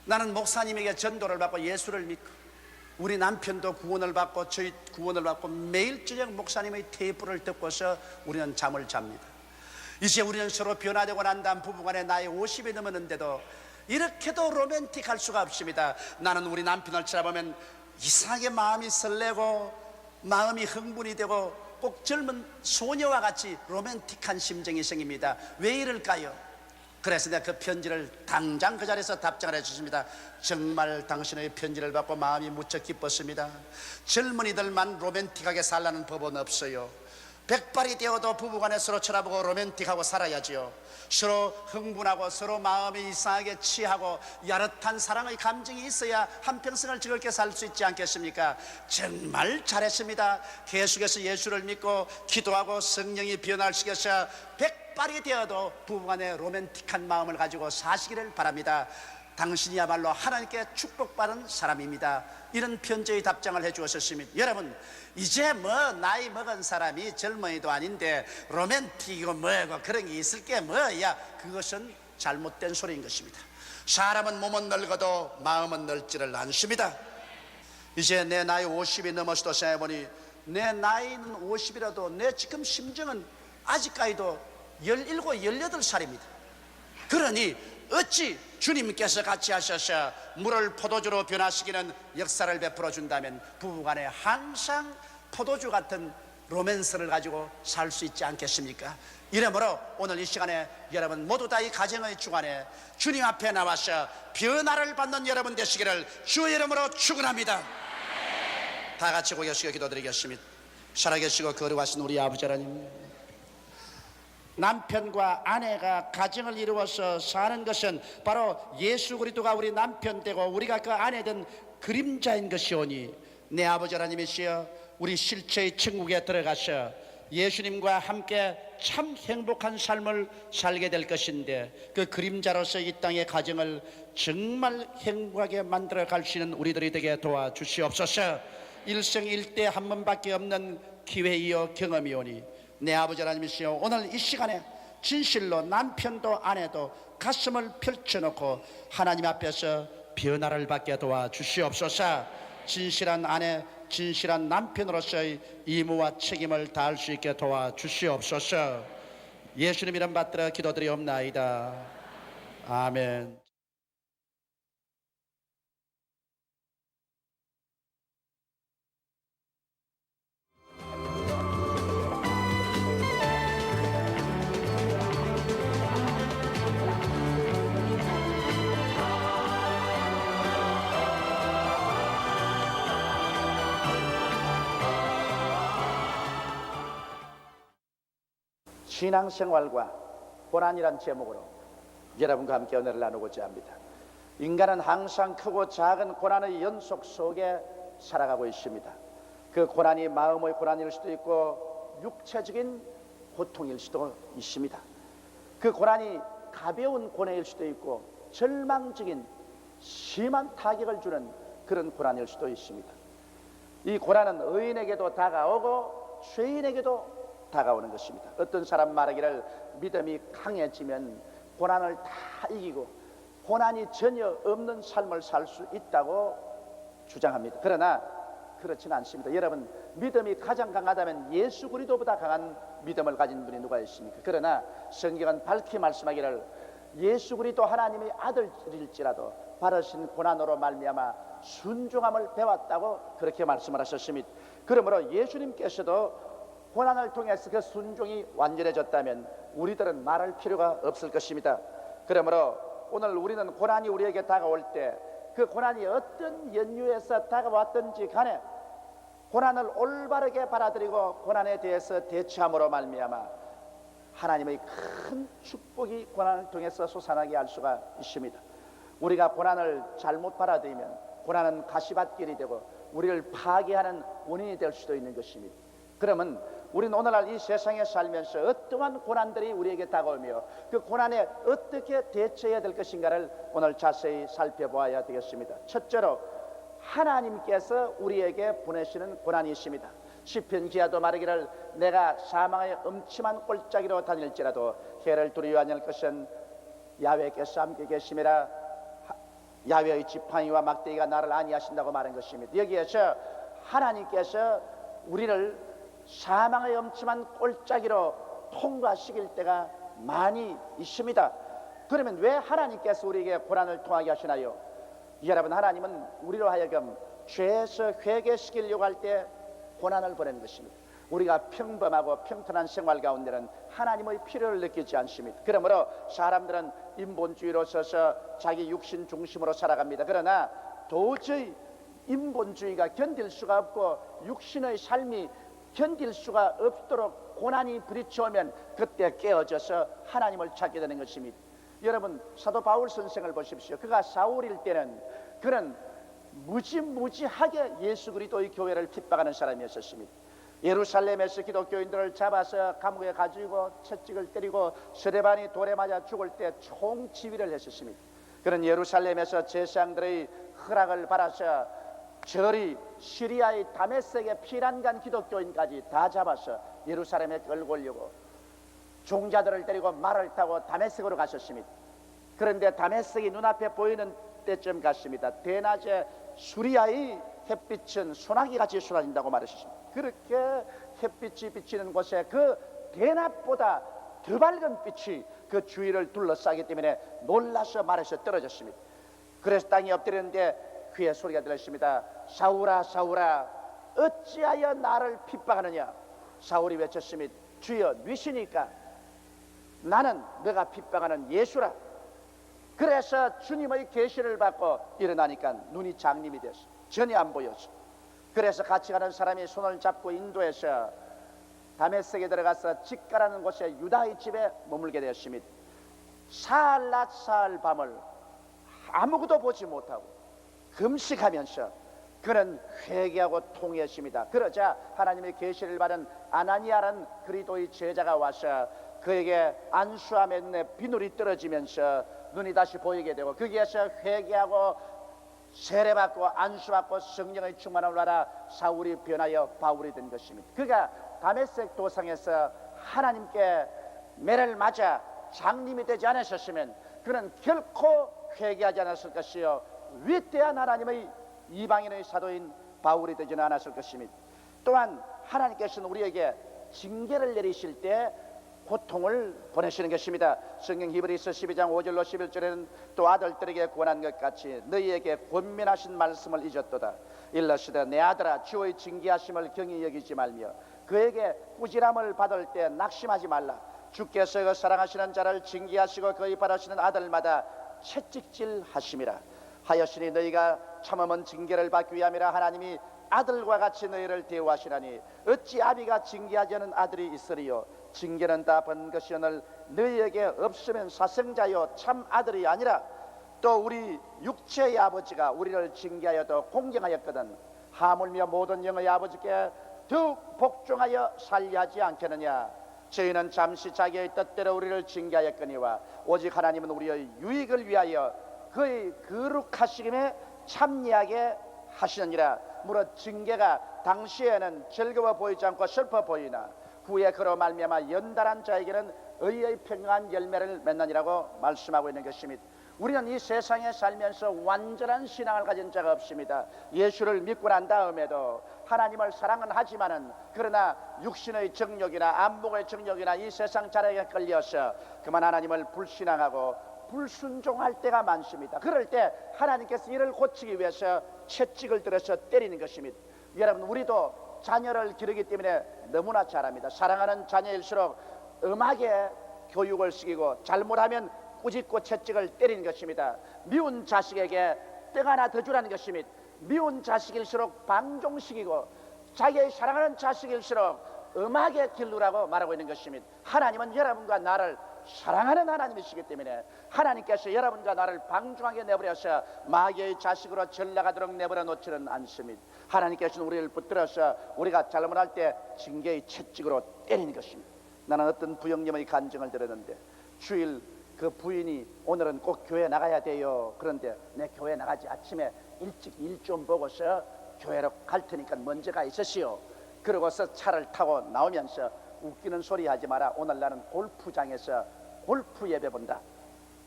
나는 목사님에게 전도를 받고 예수를 믿고 우리 남편도 구원을 받고 저희 구원을 받고 매일 저녁 목사님의 테이프를 듣고서 우리는 잠을 잡니다. 이제 우리는 서로 변화되고 난 다음 부부간에 나이 50이 넘었는데도 이렇게도 로맨틱할 수가 없습니다. 나는 우리 남편을 쳐다보면 이상하게 마음이 설레고 마음이 흥분이 되고 꼭 젊은 소녀와 같이 로맨틱한 심정이 생깁니다. 왜 이럴까요? 그래서 내가 그 편지를 당장 그 자리에서 답장을 해주십니다. 정말 당신의 편지를 받고 마음이 무척 기뻤습니다. 젊은이들만 로맨틱하게 살라는 법은 없어요. 백발이 되어도 부부간에 서로 쳐다보고 로맨틱하고 살아야지요. 서로 흥분하고 서로 마음이 이상하게 취하고 야릇한 사랑의 감정이 있어야 한평생을 즐겁게 살 수 있지 않겠습니까? 정말 잘했습니다. 계속해서 예수를 믿고 기도하고 성령이 변화시켜서 백발이 되어도 부부간에 로맨틱한 마음을 가지고 사시기를 바랍니다. 당신이야말로 하나님께 축복받은 사람입니다. 이런 편지의 답장을 해주었습니다. 여러분, 이제 뭐 나이 먹은 사람이 젊은이도 아닌데 로맨틱이고 뭐고 그런 게 있을 게 뭐야? 그것은 잘못된 소리인 것입니다. 사람은 몸은 늙어도 마음은 늙지를 않습니다. 이제 내 나이 50이 넘어서도 생각해보니 내 나이는 50이라도 내 지금 심정은 아직까지도 17, 18살입니다. 그러니 어찌 주님께서 같이 하셔서 물을 포도주로 변화시키는 역사를 베풀어 준다면 부부간에 항상 포도주 같은 로맨스를 가지고 살 수 있지 않겠습니까? 이러므로 오늘 이 시간에 여러분 모두 다 이 가정의 주간에 주님 앞에 나와서 변화를 받는 여러분 되시기를 주의 이름으로 축원합니다. 다 같이 고개 숙여 기도드리겠습니다. 살아계시고 거룩하신 우리 아버지 하나님, 남편과 아내가 가정을 이루어서 사는 것은 바로 예수 그리스도가 우리 남편 되고 우리가 그 아내 된 그림자인 것이오니 내 아버지 하나님이시여, 우리 실체의 천국에 들어가서 예수님과 함께 참 행복한 삶을 살게 될 것인데 그 그림자로서 이 땅의 가정을 정말 행복하게 만들어 갈 수 있는 우리들이 되게 도와주시옵소서. 일생일대 한 번밖에 없는 기회이요 경험이오니 내 아버지 하나님이시여, 오늘 이 시간에 진실로 남편도 아내도 가슴을 펼쳐놓고 하나님 앞에서 변화를 받게 도와주시옵소서. 진실한 아내, 진실한 남편으로서의 의무와 책임을 다할 수 있게 도와주시옵소서. 예수님 이름 받들어 기도드리옵나이다. 아멘. 신앙생활과 고난이란 제목으로 여러분과 함께 은혜를 나누고자 합니다. 인간은 항상 크고 작은 고난의 연속 속에 살아가고 있습니다. 그 고난이 마음의 고난일 수도 있고 육체적인 고통일 수도 있습니다. 그 고난이 가벼운 고뇌일 수도 있고 절망적인 심한 타격을 주는 그런 고난일 수도 있습니다. 이 고난은 의인에게도 다가오고 죄인에게도 다가오는 것입니다. 어떤 사람 말하기를 믿음이 강해지면 고난을 다 이기고 고난이 전혀 없는 삶을 살 수 있다고 주장합니다. 그러나 그렇지는 않습니다. 여러분, 믿음이 가장 강하다면 예수 그리스도보다 강한 믿음을 가진 분이 누가 있습니까? 그러나 성경은 밝히 말씀하기를 예수 그리스도 하나님의 아들일지라도 받으신 고난으로 말미암아 순종함을 배웠다고 그렇게 말씀을 하셨습니다. 그러므로 예수님께서도 고난을 통해서 그 순종이 완전해졌다면 우리들은 말할 필요가 없을 것입니다. 그러므로 오늘 우리는 고난이 우리에게 다가올 때 그 고난이 어떤 연유에서 다가왔든지 간에 고난을 올바르게 받아들이고 고난에 대해서 대처함으로 말미암아 하나님의 큰 축복이 고난을 통해서 솟아나게 할 수가 있습니다. 우리가 고난을 잘못 받아들이면 고난은 가시밭길이 되고 우리를 파괴하는 원인이 될 수도 있는 것입니다. 그러면 우리는 오늘날 이 세상에 살면서 어떠한 고난들이 우리에게 다가오며 그 고난에 어떻게 대처해야 될 것인가를 오늘 자세히 살펴보아야 되겠습니다. 첫째로 하나님께서 우리에게 보내시는 고난이 있습니다. 시편 기자도 말하기를 내가 사망의 음침한 골짜기로 다닐지라도 해를 두려워하지 않을 것은 야훼께서 함께 계심이라. 야훼의 지팡이와 막대기가 나를 안위하신다고 말한 것입니다. 여기에서 하나님께서 우리를 사망의 엄침한 골짜기로 통과시킬 때가 많이 있습니다. 그러면 왜 하나님께서 우리에게 고난을 통하게 하시나요? 여러분, 하나님은 우리로 하여금 죄에서 회개시키려고 할 때 고난을 보내는 것입니다. 우리가 평범하고 평탄한 생활 가운데는 하나님의 필요를 느끼지 않습니다. 그러므로 사람들은 인본주의로 서서 자기 육신 중심으로 살아갑니다. 그러나 도저히 인본주의가 견딜 수가 없고 육신의 삶이 견딜 수가 없도록 고난이 부딪혀오면 그때 깨어져서 하나님을 찾게 되는 것입니다. 여러분, 사도 바울 선생을 보십시오. 그가 사울일 때는 그는 무지무지하게 예수 그리스도의 교회를 핍박하는 사람이었습니다. 예루살렘에서 기독교인들을 잡아서 감옥에 가지고 채찍을 때리고 스데반이 돌에 맞아 죽을 때 총지휘를 했었습니다. 그런 예루살렘에서 제사장들의 허락을 받아서 저리 시리아의 다메섹의 피난간 기독교인까지 다 잡아서 예루살렘에 끌고 오려고 종자들을 때리고 말을 타고 다메섹으로 갔었습니다. 그런데 다메섹이 눈앞에 보이는 때쯤 갔습니다. 대낮에 수리아의 햇빛은 소나기같이 쏟아진다고 말했습니다. 그렇게 햇빛이 비치는 곳에 그 대낮보다 더 밝은 빛이 그 주위를 둘러싸기 때문에 놀라서 말에서 떨어졌습니다. 그래서 땅에 엎드렸는데 귀에 소리가 들렸습니다. 사울아, 사울아, 어찌하여 나를 핍박하느냐? 사울이 외쳤습니다. 주여, 누이시니까? 나는 너가 핍박하는 예수라. 그래서 주님의 계시를 받고 일어나니까 눈이 장님이 됐어. 전혀 안 보였어. 그래서 같이 가는 사람이 손을 잡고 인도해서 다메섹에 들어가서 직가라는 곳에 유다의 집에 머물게 되었습니다. 사흘 낮 사흘 밤을 아무것도 보지 못하고 금식하면서 그는 회개하고 통회했습니다. 그러자 하나님의 계시를 받은 아나니아라는 그리스도의 제자가 와서 그에게 안수하며 비늘이 떨어지면서 눈이 다시 보이게 되고 거기에서 회개하고 세례받고 안수받고 성령의 충만함을 받아 사울이 변하여 바울이 된 것입니다. 그가 다메섹 도상에서 하나님께 매를 맞아 장님이 되지 않으셨으면 그는 결코 회개하지 않았을 것이요 위대한 하나님의 이방인의 사도인 바울이 되지는 않았을 것입니다. 또한 하나님께서는 우리에게 징계를 내리실 때 고통을 보내시는 것입니다. 성경 히브리서 12장 5절로 11절에는 또 아들들에게 권한 것 같이 너희에게 권면하신 말씀을 잊었도다. 일러시되 내 아들아, 주의 징계하심을 경히 여기지 말며 그에게 꾸지람을 받을 때 낙심하지 말라. 주께서 그 사랑하시는 자를 징계하시고 그의 바라시는 아들마다 채찍질 하심이라 하였으니 너희가 참으면 징계를 받기 위함이라. 하나님이 아들과 같이 너희를 대우하시나니 어찌 아비가 징계하지 않은 아들이 있으리요? 징계는 다 번 것이오늘 너희에게 없으면 사생자요 참 아들이 아니라. 또 우리 육체의 아버지가 우리를 징계하여도 공경하였거든 하물며 모든 영의 아버지께 더욱 복종하여 살려하지 않겠느냐. 저희는 잠시 자기의 뜻대로 우리를 징계하였거니와 오직 하나님은 우리의 유익을 위하여 그의 거룩하심에 참여하게 하시느니라. 무릇 징계가 당시에는 즐거워 보이지 않고 슬퍼 보이나 후에 그로 말미암아 연단한 자에게는 의의 평강한 열매를 맺느니라고 말씀하고 있는 것입니다. 우리는 이 세상에 살면서 완전한 신앙을 가진 자가 없습니다. 예수를 믿고 난 다음에도 하나님을 사랑은 하지만은 그러나 육신의 정욕이나 안목의 정욕이나 이 세상 자랑에 끌려서 그만 하나님을 불신앙하고 불순종할 때가 많습니다. 그럴 때 하나님께서 이를 고치기 위해서 채찍을 들어서 때리는 것입니다. 여러분, 우리도 자녀를 기르기 때문에 너무나 잘합니다. 사랑하는 자녀일수록 엄하게 교육을 시키고 잘못하면 꾸짖고 채찍을 때리는 것입니다. 미운 자식에게 떡 하나 더 주라는 것입니다. 미운 자식일수록 방종시키고 자기의 사랑하는 자식일수록 엄하게 기르라고 말하고 있는 것입니다. 하나님은 여러분과 나를 사랑하는 하나님이시기 때문에 하나님께서 여러분과 나를 방종하게 내버려서 마귀의 자식으로 전락하도록 내버려 놓지는 않습니다. 하나님께서는 우리를 붙들어서 우리가 잘못할 때 징계의 채찍으로 때리는 것입니다. 나는 어떤 부형님의 간증을 들었는데 주일 그 부인이 오늘은 꼭 교회 나가야 돼요. 그런데 내 교회 나가지 아침에 일찍 일 좀 보고서 교회로 갈 테니까 먼저 가 있으시오. 그러고서 차를 타고 나오면서 웃기는 소리 하지 마라. 오늘 나는 골프장에서 골프 예배 본다.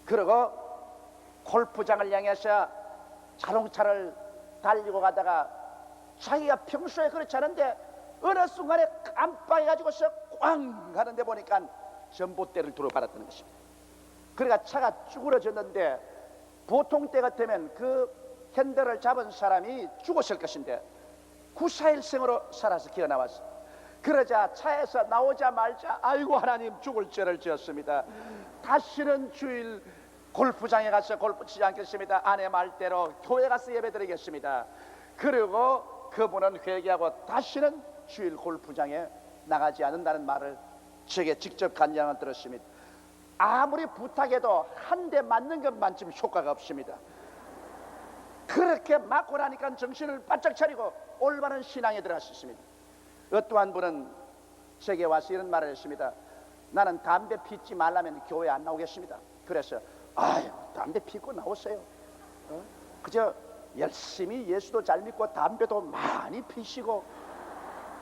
그리고 골프장을 향해서 자동차를 달리고 가다가 자기가 평소에 그렇지 않은데 어느 순간에 깜빡해가지고서 꽝 하는데 보니까 전봇대를 두루 받았다는 것입니다. 그러니까 차가 쭈그러졌는데 보통 때 같으면 그 핸들을 잡은 사람이 죽었을 것인데 구사일생으로 살아서 기어 나왔어. 그러자 차에서 나오자마자 아이고 하나님 죽을 죄를 지었습니다. 다시는 주일 골프장에 가서 골프 치지 않겠습니다. 아내 말대로 교회 가서 예배드리겠습니다. 그리고 그분은 회개하고 다시는 주일 골프장에 나가지 않는다는 말을 제게 직접 간증을 들었습니다. 아무리 부탁해도 한 대 맞는 것만큼 효과가 없습니다. 그렇게 맞고 나니까 정신을 바짝 차리고 올바른 신앙에 들어갔습니다. 어떠한 분은 제게 와서 이런 말을 했습니다. 나는 담배 피지 말라면 교회 안 나오겠습니다. 그래서 아유 담배 피고 나오세요. 그저 열심히 예수도 잘 믿고 담배도 많이 피시고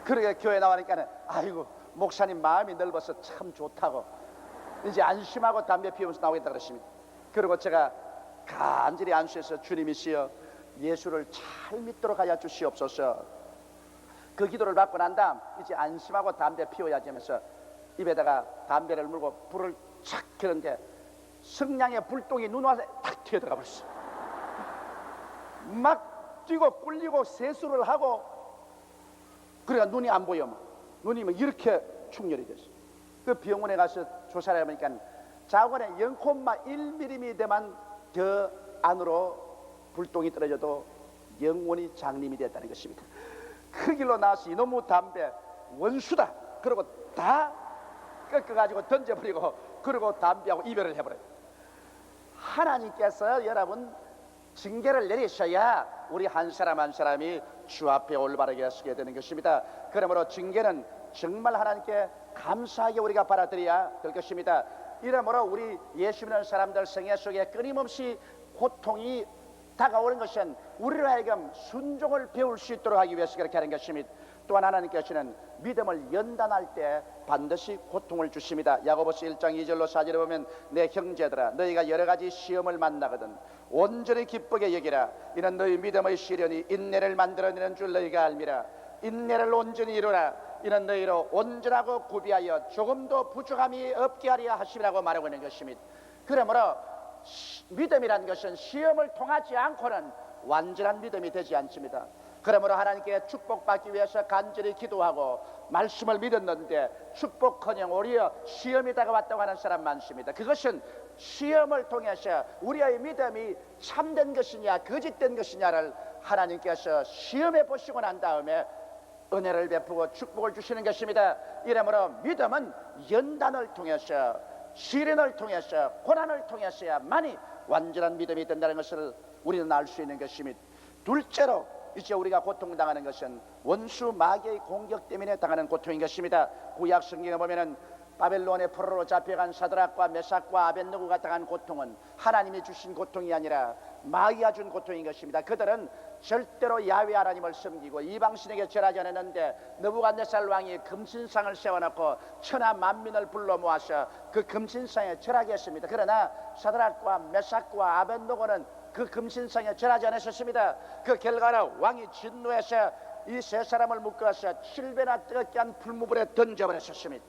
그러게 교회 나오니까는 아이고 목사님 마음이 넓어서 참 좋다고 이제 안심하고 담배 피우면서 나오겠다 그랬습니다. 그리고 제가 간절히 안수해서 주님이시여 예수를 잘 믿도록 하여 주시옵소서. 그 기도를 받고 난 다음 이제 안심하고 담배 피워야지 하면서 입에다가 담배를 물고 불을 착 켜는데 성냥의 불똥이 눈앞에 탁 튀어들어가 버렸어. 막 뛰고 꿀리고 세수를 하고 그러니까 눈이 안 보여. 눈이 이렇게 충혈이 됐어. 그 병원에 가서 조사를 해보니까 자원에 0,1mm만 더 안으로 불똥이 떨어져도 영원히 장님이 됐다는 것입니다. 그 길로 나와서 이놈의 담배 원수다 그러고 다 꺾어가지고 던져버리고 그리고 담배하고 이별을 해버려요. 하나님께서 여러분 징계를 내리셔야 우리 한 사람 한 사람이 주 앞에 올바르게 서게 되는 것입니다. 그러므로 징계는 정말 하나님께 감사하게 우리가 받아들여야 될 것입니다. 이러므로 우리 예수 믿는 사람들 생애 속에 끊임없이 고통이 다가오는 것은 우리로 하여금 순종을 배울 수 있도록 하기 위해서 그렇게 하는 것입니다. 또한 하나님께서는 믿음을 연단할 때 반드시 고통을 주십니다. 야고보서 1장 2절로 4절에 보면 내 형제들아 너희가 여러 가지 시험을 만나거든 온전히 기쁘게 여기라. 이는 너희 믿음의 시련이 인내를 만들어내는 줄 너희가 알미라. 인내를 온전히 이루라. 이는 너희로 온전하고 구비하여 조금도 부족함이 없게 하리라 하시라고 말하고 있는 것입니다. 그러므로 믿음이라는 것은 시험을 통하지 않고는 완전한 믿음이 되지 않습니다. 그러므로 하나님께 축복받기 위해서 간절히 기도하고 말씀을 믿었는데 축복커녕 오히려 시험이 다가왔다고 하는 사람 많습니다. 그것은 시험을 통해서 우리의 믿음이 참된 것이냐 거짓된 것이냐를 하나님께서 시험해 보시고 난 다음에 은혜를 베푸고 축복을 주시는 것입니다. 이러므로 믿음은 연단을 통해서 시련을 통해서 고난을 통해서야만이 완전한 믿음이 된다는 것을 우리는 알 수 있는 것입니다. 둘째로 이제 우리가 고통당하는 것은 원수 마귀의 공격 때문에 당하는 고통인 것입니다. 구약 성경에 보면은 바벨론의 포로로 잡혀간 사드락과 메삭과 아벳느고가 당한 고통은 하나님이 주신 고통이 아니라 마귀가 준 고통인 것입니다. 그들은 절대로 야훼 하나님을 섬기고 이방신에게 절하지 않았는데 느부갓네살 왕이 금신상을 세워놓고 천하 만민을 불러 모아서 그 금신상에 절하게 했습니다. 그러나 사드락과 메삭과 아벳느고는 그 금신상에 절하지 않으셨습니다. 그 결과로 왕이 진노해서 이 세 사람을 묶어서 7배나 뜨겁게 한 풀무불에 던져버렸습니다.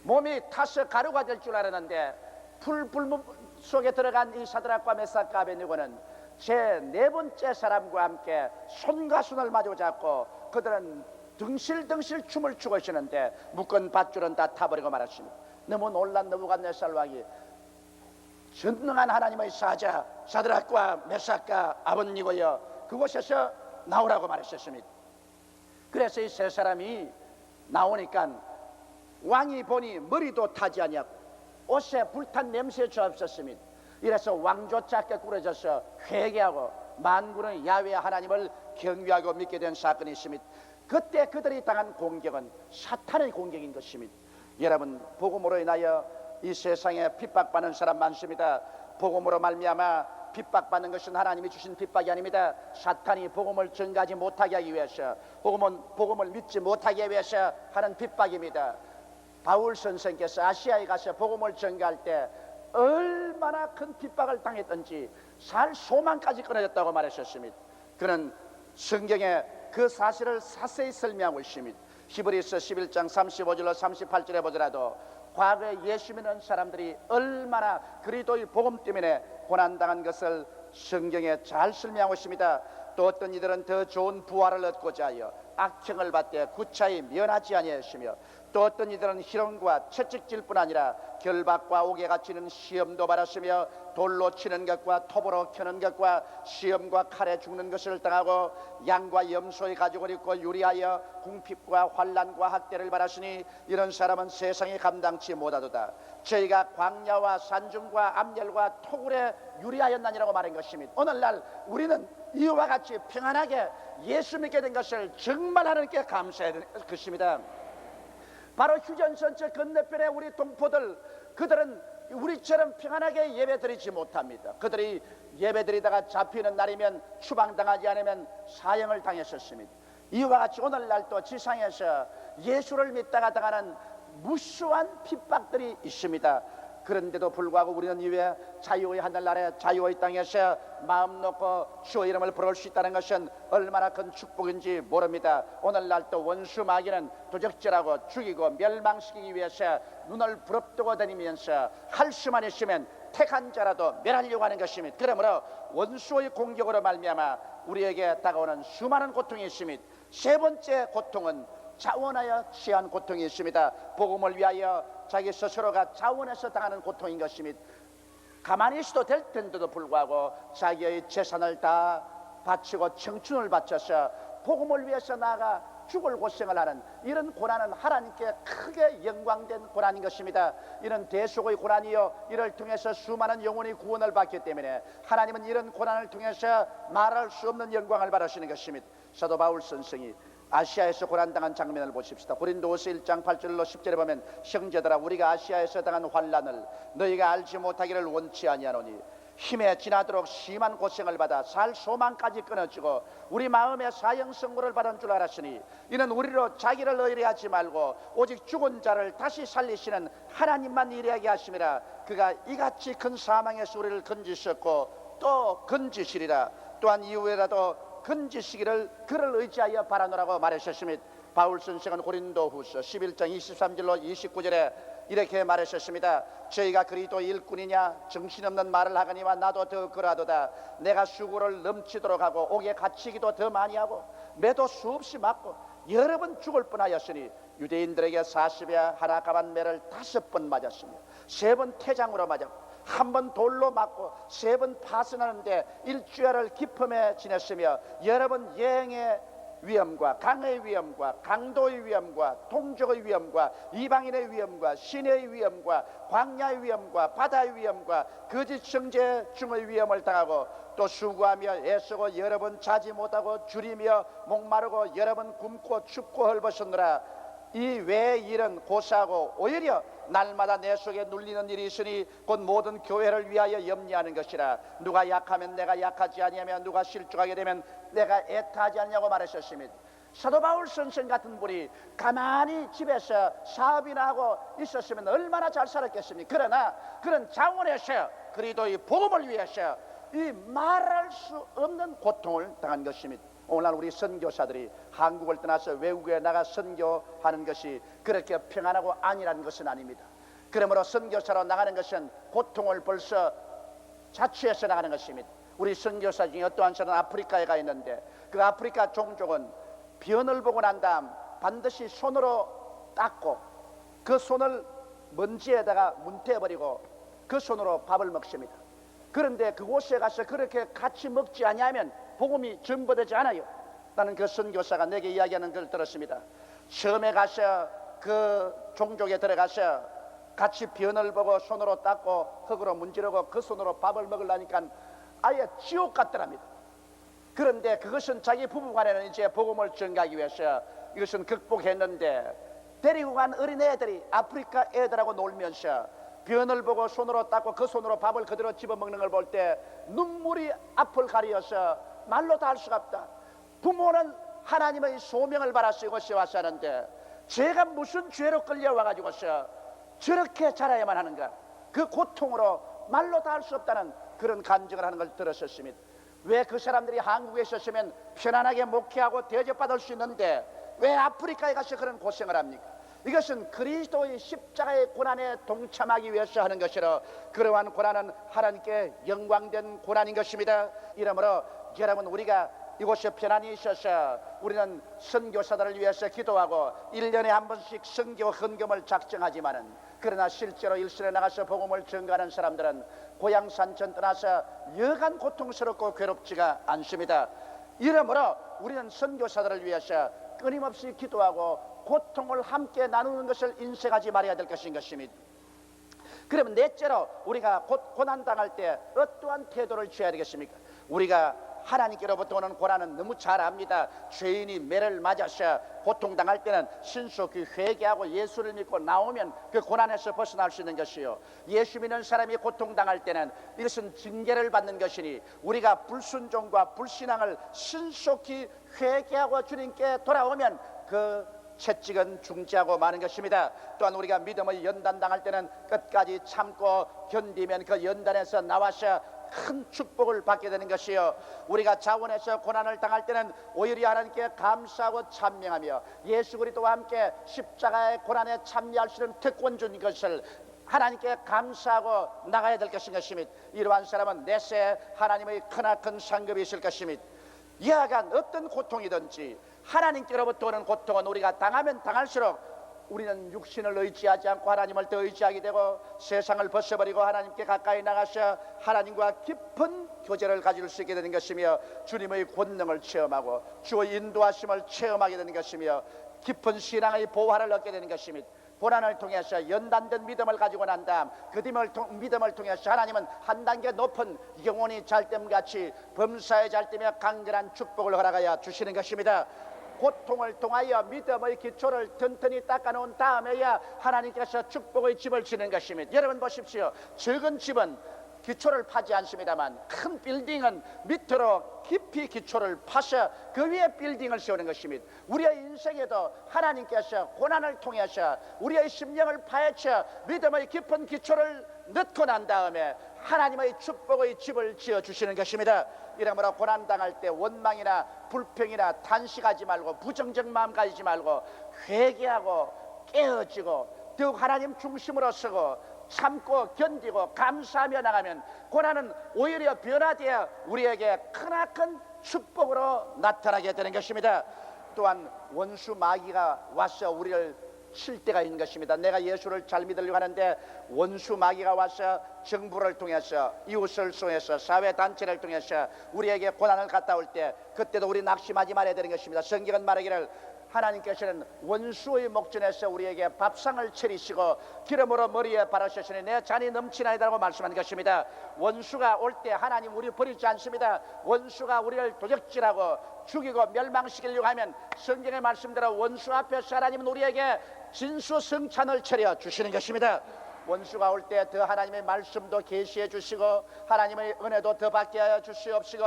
몸이 타서 가루가 될 줄 알았는데 풀무 속에 들어간 이 사드락과 메삭과 아벳느고는 제 네 번째 사람과 함께 손과 손을 마주 잡고 그들은 덩실덩실 춤을 추고 있었는데 묶은 밧줄은 다 타버리고 말았습니다. 너무 놀란 느부갓네살 왕이 전능한 하나님의 사자 사드락과 메삭과 아벳느고여 그곳에서 나오라고 말했습니다. 그래서 이 세 사람이 나오니까 왕이 보니 머리도 타지 아니하고 옷에 불탄 냄새 주었습니다. 이래서 왕조차 꿰꾸러져서 회개하고 만군의 야훼 하나님을 경외하고 믿게 된 사건이 있습니다. 그때 그들이 당한 공격은 사탄의 공격인 것입니다. 여러분 복음으로 인하여 이 세상에 핍박받는 사람 많습니다. 복음으로 말미암아 핍박받는 것은 하나님이 주신 핍박이 아닙니다. 사탄이 복음을 전가하지 못하게 하기 위해서 복음을 믿지 못하게 위해서 하는 핍박입니다. 바울 선생께서 아시아에 가서 복음을 전가할 때 얼마나 큰 핍박을 당했던지 살 소망까지 끊어졌다고 말하셨습니다. 그는 성경에 그 사실을 자세히 설명하고 있습니다. 히브리서 11장 35절로 38절에 보더라도 과거에 예수 믿는 사람들이 얼마나 그리스도의 복음 때문에 고난당한 것을 성경에 잘 설명하고 있습니다. 또 어떤 이들은 더 좋은 부활을 얻고자 하여 악행을 받되 구차히 면하지 아니하시며, 또 어떤 이들은 희롱과 채찍질뿐 아니라 결박과 옥에 갇히는 시험도 받았으며, 돌로 치는 것과 톱으로 켜는 것과 시험과 칼에 죽는 것을 당하고, 양과 염소의 가죽을 입고 유리하여 궁핍과 환난과 학대를 받았으니 이런 사람은 세상에 감당치 못하도다. 저희가 광야와 산중과 암열과 토굴에 유리하였나니라고 말한 것입니다. 오늘날 우리는 이와 같이 평안하게 예수 믿게 된 것을 정말 하나님께 감사해야 될 것입니다. 바로 휴전선체 건너편에 우리 동포들, 그들은 우리처럼 평안하게 예배드리지 못합니다. 그들이 예배드리다가 잡히는 날이면 추방당하지 않으면 사형을 당했었습니다. 이와 같이 오늘날 또 지상에서 예수를 믿다가 당하는 무수한 핍박들이 있습니다. 그런데도 불구하고 우리는 이외 자유의 하늘나라에 자유의 땅에서 마음 놓고 주의 이름을 부를 수 있다는 것은 얼마나 큰 축복인지 모릅니다. 오늘날 또 원수 마귀는 도적질하고 죽이고 멸망시키기 위해서 눈을 부릅뜨고 다니면서 할 수만 있으면 택한 자라도 멸하려고 하는 것입니다. 그러므로 원수의 공격으로 말미암아 우리에게 다가오는 수많은 고통이 있습니다. 세 번째 고통은 자원하여 취한 고통이 있습니다. 복음을 위하여 자기 스스로가 자원해서 당하는 고통인 것입니다. 가만히 있어도 될 텐데도 불구하고 자기의 재산을 다 바치고 청춘을 바쳐서 복음을 위해서 나아가 죽을 고생을 하는 이런 고난은 하나님께 크게 영광된 고난인 것입니다. 이런 대속의 고난이요, 이를 통해서 수많은 영혼이 구원을 받기 때문에 하나님은 이런 고난을 통해서 말할 수 없는 영광을 받으시는 것입니다. 사도 바울 선생이 아시아에서 고난당한 장면을 보십시다. 고린도후서 1장 8절로 10절에 보면, 형제들아, 우리가 아시아에서 당한 환난을 너희가 알지 못하기를 원치 아니하노니 힘에 지나도록 심한 고생을 받아 살 소망까지 끊어지고 우리 마음에 사형선고를 받은 줄 알았으니, 이는 우리로 자기를 의뢰하지 말고 오직 죽은 자를 다시 살리시는 하나님만 의뢰하게 하심이라. 그가 이같이 큰 사망에서 우리를 건지셨고 또 건지시리라. 또한 이후에라도 건지시기를 그를 의지하여 바라노라고 말하셨습니다. 바울 선생은 고린도후서 11장 23절로 29절에 이렇게 말하셨습니다. 저희가 그리스도 일꾼이냐 정신없는 말을 하거니와 나도 더 그러하도다. 내가 수고를 넘치도록 하고 옥에 갇히기도 더 많이 하고 매도 수없이 맞고 여러 번 죽을 뻔하였으니, 유대인들에게 40에 하나 감한 매를 5번 맞았으며 3번 태장으로 맞았고 한 번 돌로 맞고 3번 파선하는데 일주일을 기품에 지냈으며 여러 번 여행의 위험과 강의 위험과 강도의 위험과 동족의 위험과 이방인의 위험과 시내의 위험과 광야의 위험과 바다의 위험과 거짓 형제 중의 위험을 당하고 또 수고하며 애쓰고 여러 번 자지 못하고 줄이며 목마르고 여러 번 굶고 춥고 헐벗었노라. 이 외의 일은 고사하고 오히려 날마다 내 속에 눌리는 일이 있으니 곧 모든 교회를 위하여 염려하는 것이라. 누가 약하면 내가 약하지 아니하며 누가 실족하게 되면 내가 애타하지 않냐고 말하셨습니다. 사도 바울 선생 같은 분이 가만히 집에서 사업이나 하고 있었으면 얼마나 잘 살았겠습니까? 그러나 그런 자원에서 그리스도의 복음을 위해서 이 말할 수 없는 고통을 당한 것입니다. 오늘날 우리 선교사들이 한국을 떠나서 외국에 나가 선교하는 것이 그렇게 평안하고 안일한 것은 아닙니다. 그러므로 선교사로 나가는 것은 고통을 벌써 자취해서 나가는 것입니다. 우리 선교사 중에 어떠한 사람은 아프리카에 가 있는데 그 아프리카 종족은 변을 보고 난 다음 반드시 손으로 닦고 그 손을 먼지에다가 문태버리고 그 손으로 밥을 먹습니다. 그런데 그곳에 가서 그렇게 같이 먹지 아니하면 복음이 전보되지 않아요. 나는 그 선교사가 내게 이야기하는 걸 들었습니다. 처음에 가서 그 종족에 들어가서 같이 변을 보고 손으로 닦고 흙으로 문지르고 그 손으로 밥을 먹으려니까 아예 지옥 같더랍니다. 그런데 그것은 자기 부부간에는 이제 복음을 전가하기 위해서 이것은 극복했는데, 데리고 간 어린애들이 아프리카 애들하고 놀면서 변을 보고 손으로 닦고 그 손으로 밥을 그대로 집어먹는 걸 볼 때 눈물이 앞을 가리어서 말로 다 할 수가 없다. 부모는 하나님의 소명을 받아서 이곳에 와서 하는데 제가 무슨 죄로 끌려와가지고서 저렇게 자라야만 하는가, 그 고통으로 말로 다 할 수 없다는 그런 감정을 하는 걸 들었었습니다. 왜 그 사람들이 한국에 있었으면 편안하게 목회하고 대접받을 수 있는데 왜 아프리카에 가서 그런 고생을 합니까? 이것은 그리스도의 십자가의 고난에 동참하기 위해서 하는 것이라 그러한 고난은 하나님께 영광된 고난인 것입니다. 이러므로 여러분 우리가 이곳에 편안히 있어서 우리는 선교사들을 위해서 기도하고 1년에 한 번씩 선교 헌금을 작정하지만은 그러나 실제로 일선에 나가서 복음을 전가하는 사람들은 고향 산천 떠나서 여간 고통스럽고 괴롭지가 않습니다. 이러므로 우리는 선교사들을 위해서 끊임없이 기도하고 고통을 함께 나누는 것을 인색하지 말아야 될 것인 것입니다. 그러면 넷째로 우리가 고난당할 때 어떠한 태도를 취해야 되겠습니까? 우리가 하나님께로부터 오는 고난은 너무 잘 압니다. 죄인이 매를 맞아서 고통당할 때는 신속히 회개하고 예수를 믿고 나오면 그 고난에서 벗어날 수 있는 것이요, 예수 믿는 사람이 고통당할 때는 이것은 징계를 받는 것이니 우리가 불순종과 불신앙을 신속히 회개하고 주님께 돌아오면 그 채찍은 중지하고 마는 것입니다. 또한 우리가 믿음의 연단당할 때는 끝까지 참고 견디면 그 연단에서 나와서 큰 축복을 받게 되는 것이요, 우리가 자원해서 고난을 당할 때는 오히려 하나님께 감사하고 찬명하며 예수 그리스도와 함께 십자가의 고난에 참여할 수 있는 특권 준 것을 하나님께 감사하고 나가야 될 것인 것입니다. 이러한 사람은 내세 하나님의 크나큰 상급이 있을 것입니다. 이하간 어떤 고통이든지 하나님께로부터 오는 고통은 우리가 당하면 당할수록 우리는 육신을 의지하지 않고 하나님을 더 의지하게 되고 세상을 벗어버리고 하나님께 가까이 나가서 하나님과 깊은 교제를 가질 수 있게 되는 것이며 주님의 권능을 체험하고 주의 인도하심을 체험하게 되는 것이며 깊은 신앙의 보화를 얻게 되는 것입니다. 고난을 통해서 연단된 믿음을 가지고 난 다음 그 믿음을 통해서 하나님은 한 단계 높은 영혼이 잘됨같이 범사에 잘되며 강건한 축복을 허락하여 주시는 것입니다. 고통을 통하여 믿음의 기초를 튼튼히 닦아놓은 다음에야 하나님께서 축복의 집을 지는 것입니다. 여러분 보십시오. 적은 집은 기초를 파지 않습니다만 큰 빌딩은 밑으로 깊이 기초를 파서 그 위에 빌딩을 세우는 것입니다. 우리의 인생에도 하나님께서 고난을 통해서 우리의 심령을 파헤쳐 믿음의 깊은 기초를 넣고 난 다음에 하나님의 축복의 집을 지어주시는 것입니다. 이러므로 고난당할 때 원망이나 불평이나 탄식하지 말고 부정적 마음 가지지 말고 회개하고 깨어지고 더욱 하나님 중심으로 서고 참고 견디고 감사하며 나가면 고난은 오히려 변화되어 우리에게 크나큰 축복으로 나타나게 되는 것입니다. 또한 원수 마귀가 와서 우리를 칠 때가 있는 것입니다. 내가 예수를 잘 믿으려고 하는데 원수 마귀가 와서 정부를 통해서 이웃을 통해서 사회단체를 통해서 우리에게 고난을 갖다 올 때 그때도 우리 낙심하지 말아야 되는 것입니다. 성경은 말하기를 하나님께서는 원수의 목전에서 우리에게 밥상을 차리시고 기름으로 머리에 바르셨으니 내 잔이 넘치나이다라고 말씀하는 것입니다. 원수가 올 때 하나님 우리 버리지 않습니다. 원수가 우리를 도적질하고 죽이고 멸망시키려고 하면 성경의 말씀대로 원수 앞에서 하나님은 우리에게 진수성찬을 차려 주시는 것입니다. 원수가 올 때 더 하나님의 말씀도 계시해 주시고 하나님의 은혜도 더 받게 하여 주시옵시고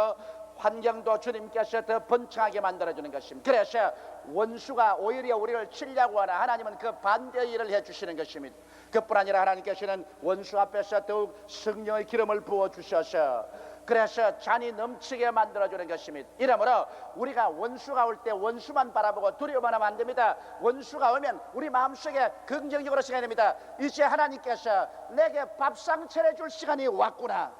환경도 주님께서 더 번창하게 만들어주는 것입니다. 그래서 원수가 오히려 우리를 치려고 하나 하나님은 그 반대의 일을 해주시는 것입니다. 그뿐 아니라 하나님께서는 원수 앞에서 더욱 성령의 기름을 부어주셔서 그래서 잔이 넘치게 만들어주는 것입니다. 이러므로 우리가 원수가 올 때 원수만 바라보고 두려워만 하면 안 됩니다. 원수가 오면 우리 마음속에 긍정적으로 생각해야 됩니다. 이제 하나님께서 내게 밥상 차려줄 시간이 왔구나.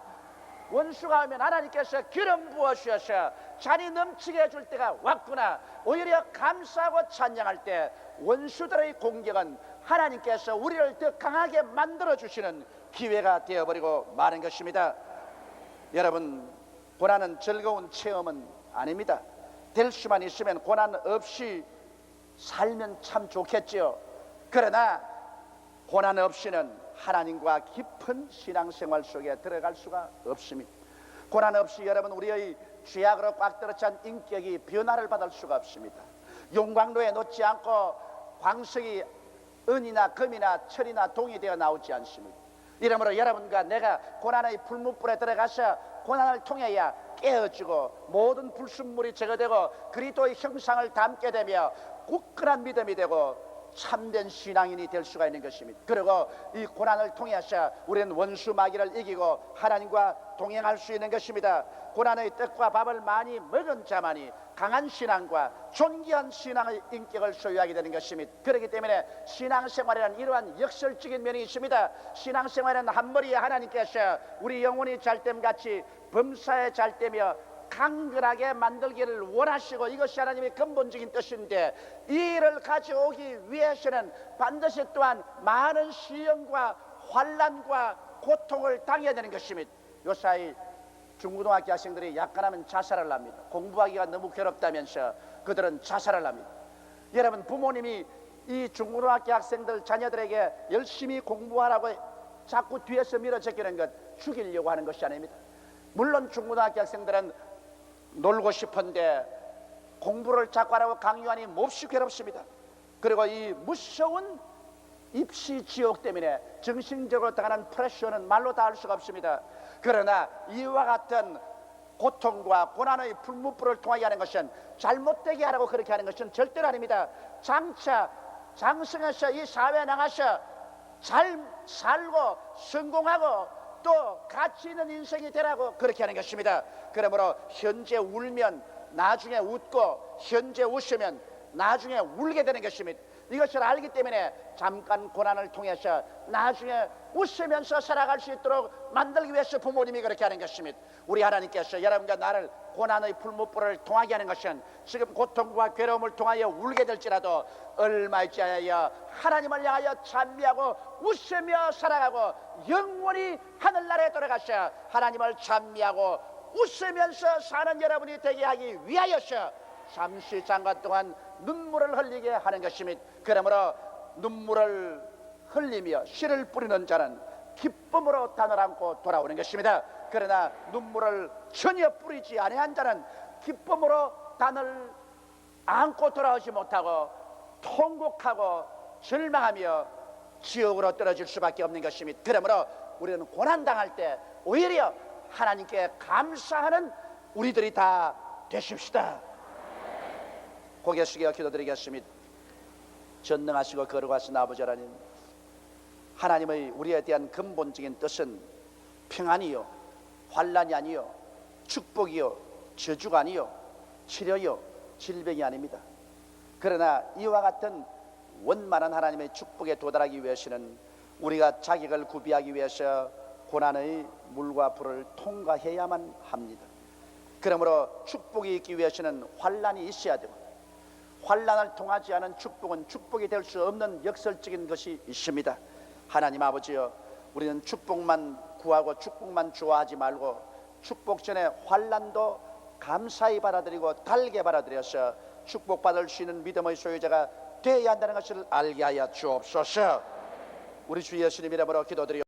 원수가 오면 하나님께서 기름 부어주셔서 잔이 넘치게 해줄 때가 왔구나. 오히려 감사하고 찬양할 때 원수들의 공격은 하나님께서 우리를 더 강하게 만들어주시는 기회가 되어버리고 마는 것입니다. 여러분, 고난은 즐거운 체험은 아닙니다. 될 수만 있으면 고난 없이 살면 참 좋겠지요. 그러나 고난 없이는 하나님과 깊은 신앙생활 속에 들어갈 수가 없습니다. 고난 없이 여러분 우리의 죄악으로 꽉 들어찬 인격이 변화를 받을 수가 없습니다. 용광로에 놓지 않고 광석이 은이나 금이나 철이나 동이 되어 나오지 않습니다. 이러므로 여러분과 내가 고난의 불문불에 들어가서 고난을 통해야 깨어지고 모든 불순물이 제거되고 그리스도의 형상을 담게 되며 굳건한 믿음이 되고 참된 신앙인이 될 수가 있는 것입니다. 그리고 이 고난을 통해서 우리는 원수 마귀를 이기고 하나님과 동행할 수 있는 것입니다. 고난의 떡과 밥을 많이 먹은 자만이 강한 신앙과 존귀한 신앙의 인격을 소유하게 되는 것입니다. 그렇기 때문에 신앙생활에는 이러한 역설적인 면이 있습니다. 신앙생활에는 한 머리에 하나님께서 우리 영혼이 잘됨같이 범사에 잘되며 강건하게 만들기를 원하시고, 이것이 하나님의 근본적인 뜻인데, 이 일을 가져오기 위해서는 반드시 또한 많은 시험과 환난과 고통을 당해야 되는 것입니다. 요사이 중고등학교 학생들이 약간하면 자살을 합니다. 공부하기가 너무 괴롭다면서 그들은 자살을 합니다. 여러분, 부모님이 이 중고등학교 학생들 자녀들에게 열심히 공부하라고 자꾸 뒤에서 밀어제끼는 것, 죽이려고 하는 것이 아닙니다. 물론 중고등학교 학생들은 놀고 싶은데 공부를 자꾸 하라고 강요하니 몹시 괴롭습니다. 그리고 이 무서운 입시 지옥 때문에 정신적으로 당하는 프레셔는 말로 다 할 수가 없습니다. 그러나 이와 같은 고통과 고난의 풀무불을 통하게 하는 것은, 잘못되게 하라고 그렇게 하는 것은 절대로 아닙니다. 장차 장성해서 이 사회에 나가서 잘 살고 성공하고 또 가치 있는 인생이 되라고 그렇게 하는 것입니다. 그러므로 현재 울면 나중에 웃고, 현재 웃으면 나중에 울게 되는 것입니다. 이것을 알기 때문에 잠깐 고난을 통해서 나중에 웃으면서 살아갈 수 있도록 만들기 위해서 부모님이 그렇게 하는 것입니다. 우리 하나님께서 여러분과 나를 고난의 풀무불을 통하게 하는 것은, 지금 고통과 괴로움을 통하여 울게 될지라도 얼마 있지 않아야 하나님을 향하여 찬미하고 웃으며 살아가고 영원히 하늘나라에 돌아가서 하나님을 찬미하고 웃으면서 사는 여러분이 되게 하기 위하여서 잠시 잠깐 동안 눈물을 흘리게 하는 것입니다. 그러므로 눈물을 흘리며 씨를 뿌리는 자는 기쁨으로 단을 안고 돌아오는 것입니다. 그러나 눈물을 전혀 뿌리지 아니한 자는 기쁨으로 단을 안고 돌아오지 못하고 통곡하고 절망하며 지옥으로 떨어질 수밖에 없는 것입니다. 그러므로 우리는 고난당할 때 오히려 하나님께 감사하는 우리들이 다 되십시다. 고개 숙여 기도드리겠습니다. 전능하시고 거룩하신 아버지 하나님, 하나님의 우리에 대한 근본적인 뜻은 평안이요, 환난이 아니요, 축복이요, 저주가 아니요, 치료요, 질병이 아닙니다. 그러나 이와 같은 원만한 하나님의 축복에 도달하기 위해서는 우리가 자격을 구비하기 위해서 고난의 물과 불을 통과해야만 합니다. 그러므로 축복이 있기 위해서는 환난이 있어야 되고, 환난을 통하지 않은 축복은 축복이 될 수 없는 역설적인 것이 있습니다. 하나님 아버지여, 우리는 축복만 구하고 축복만 좋아하지 말고 축복 전에 환난도 감사히 받아들이고 달게 받아들여서 축복받을 수 있는 믿음의 소유자가 되어야 한다는 것을 알게 하여 주옵소서. 우리 주 예수님 이름으로 기도드리옵소서.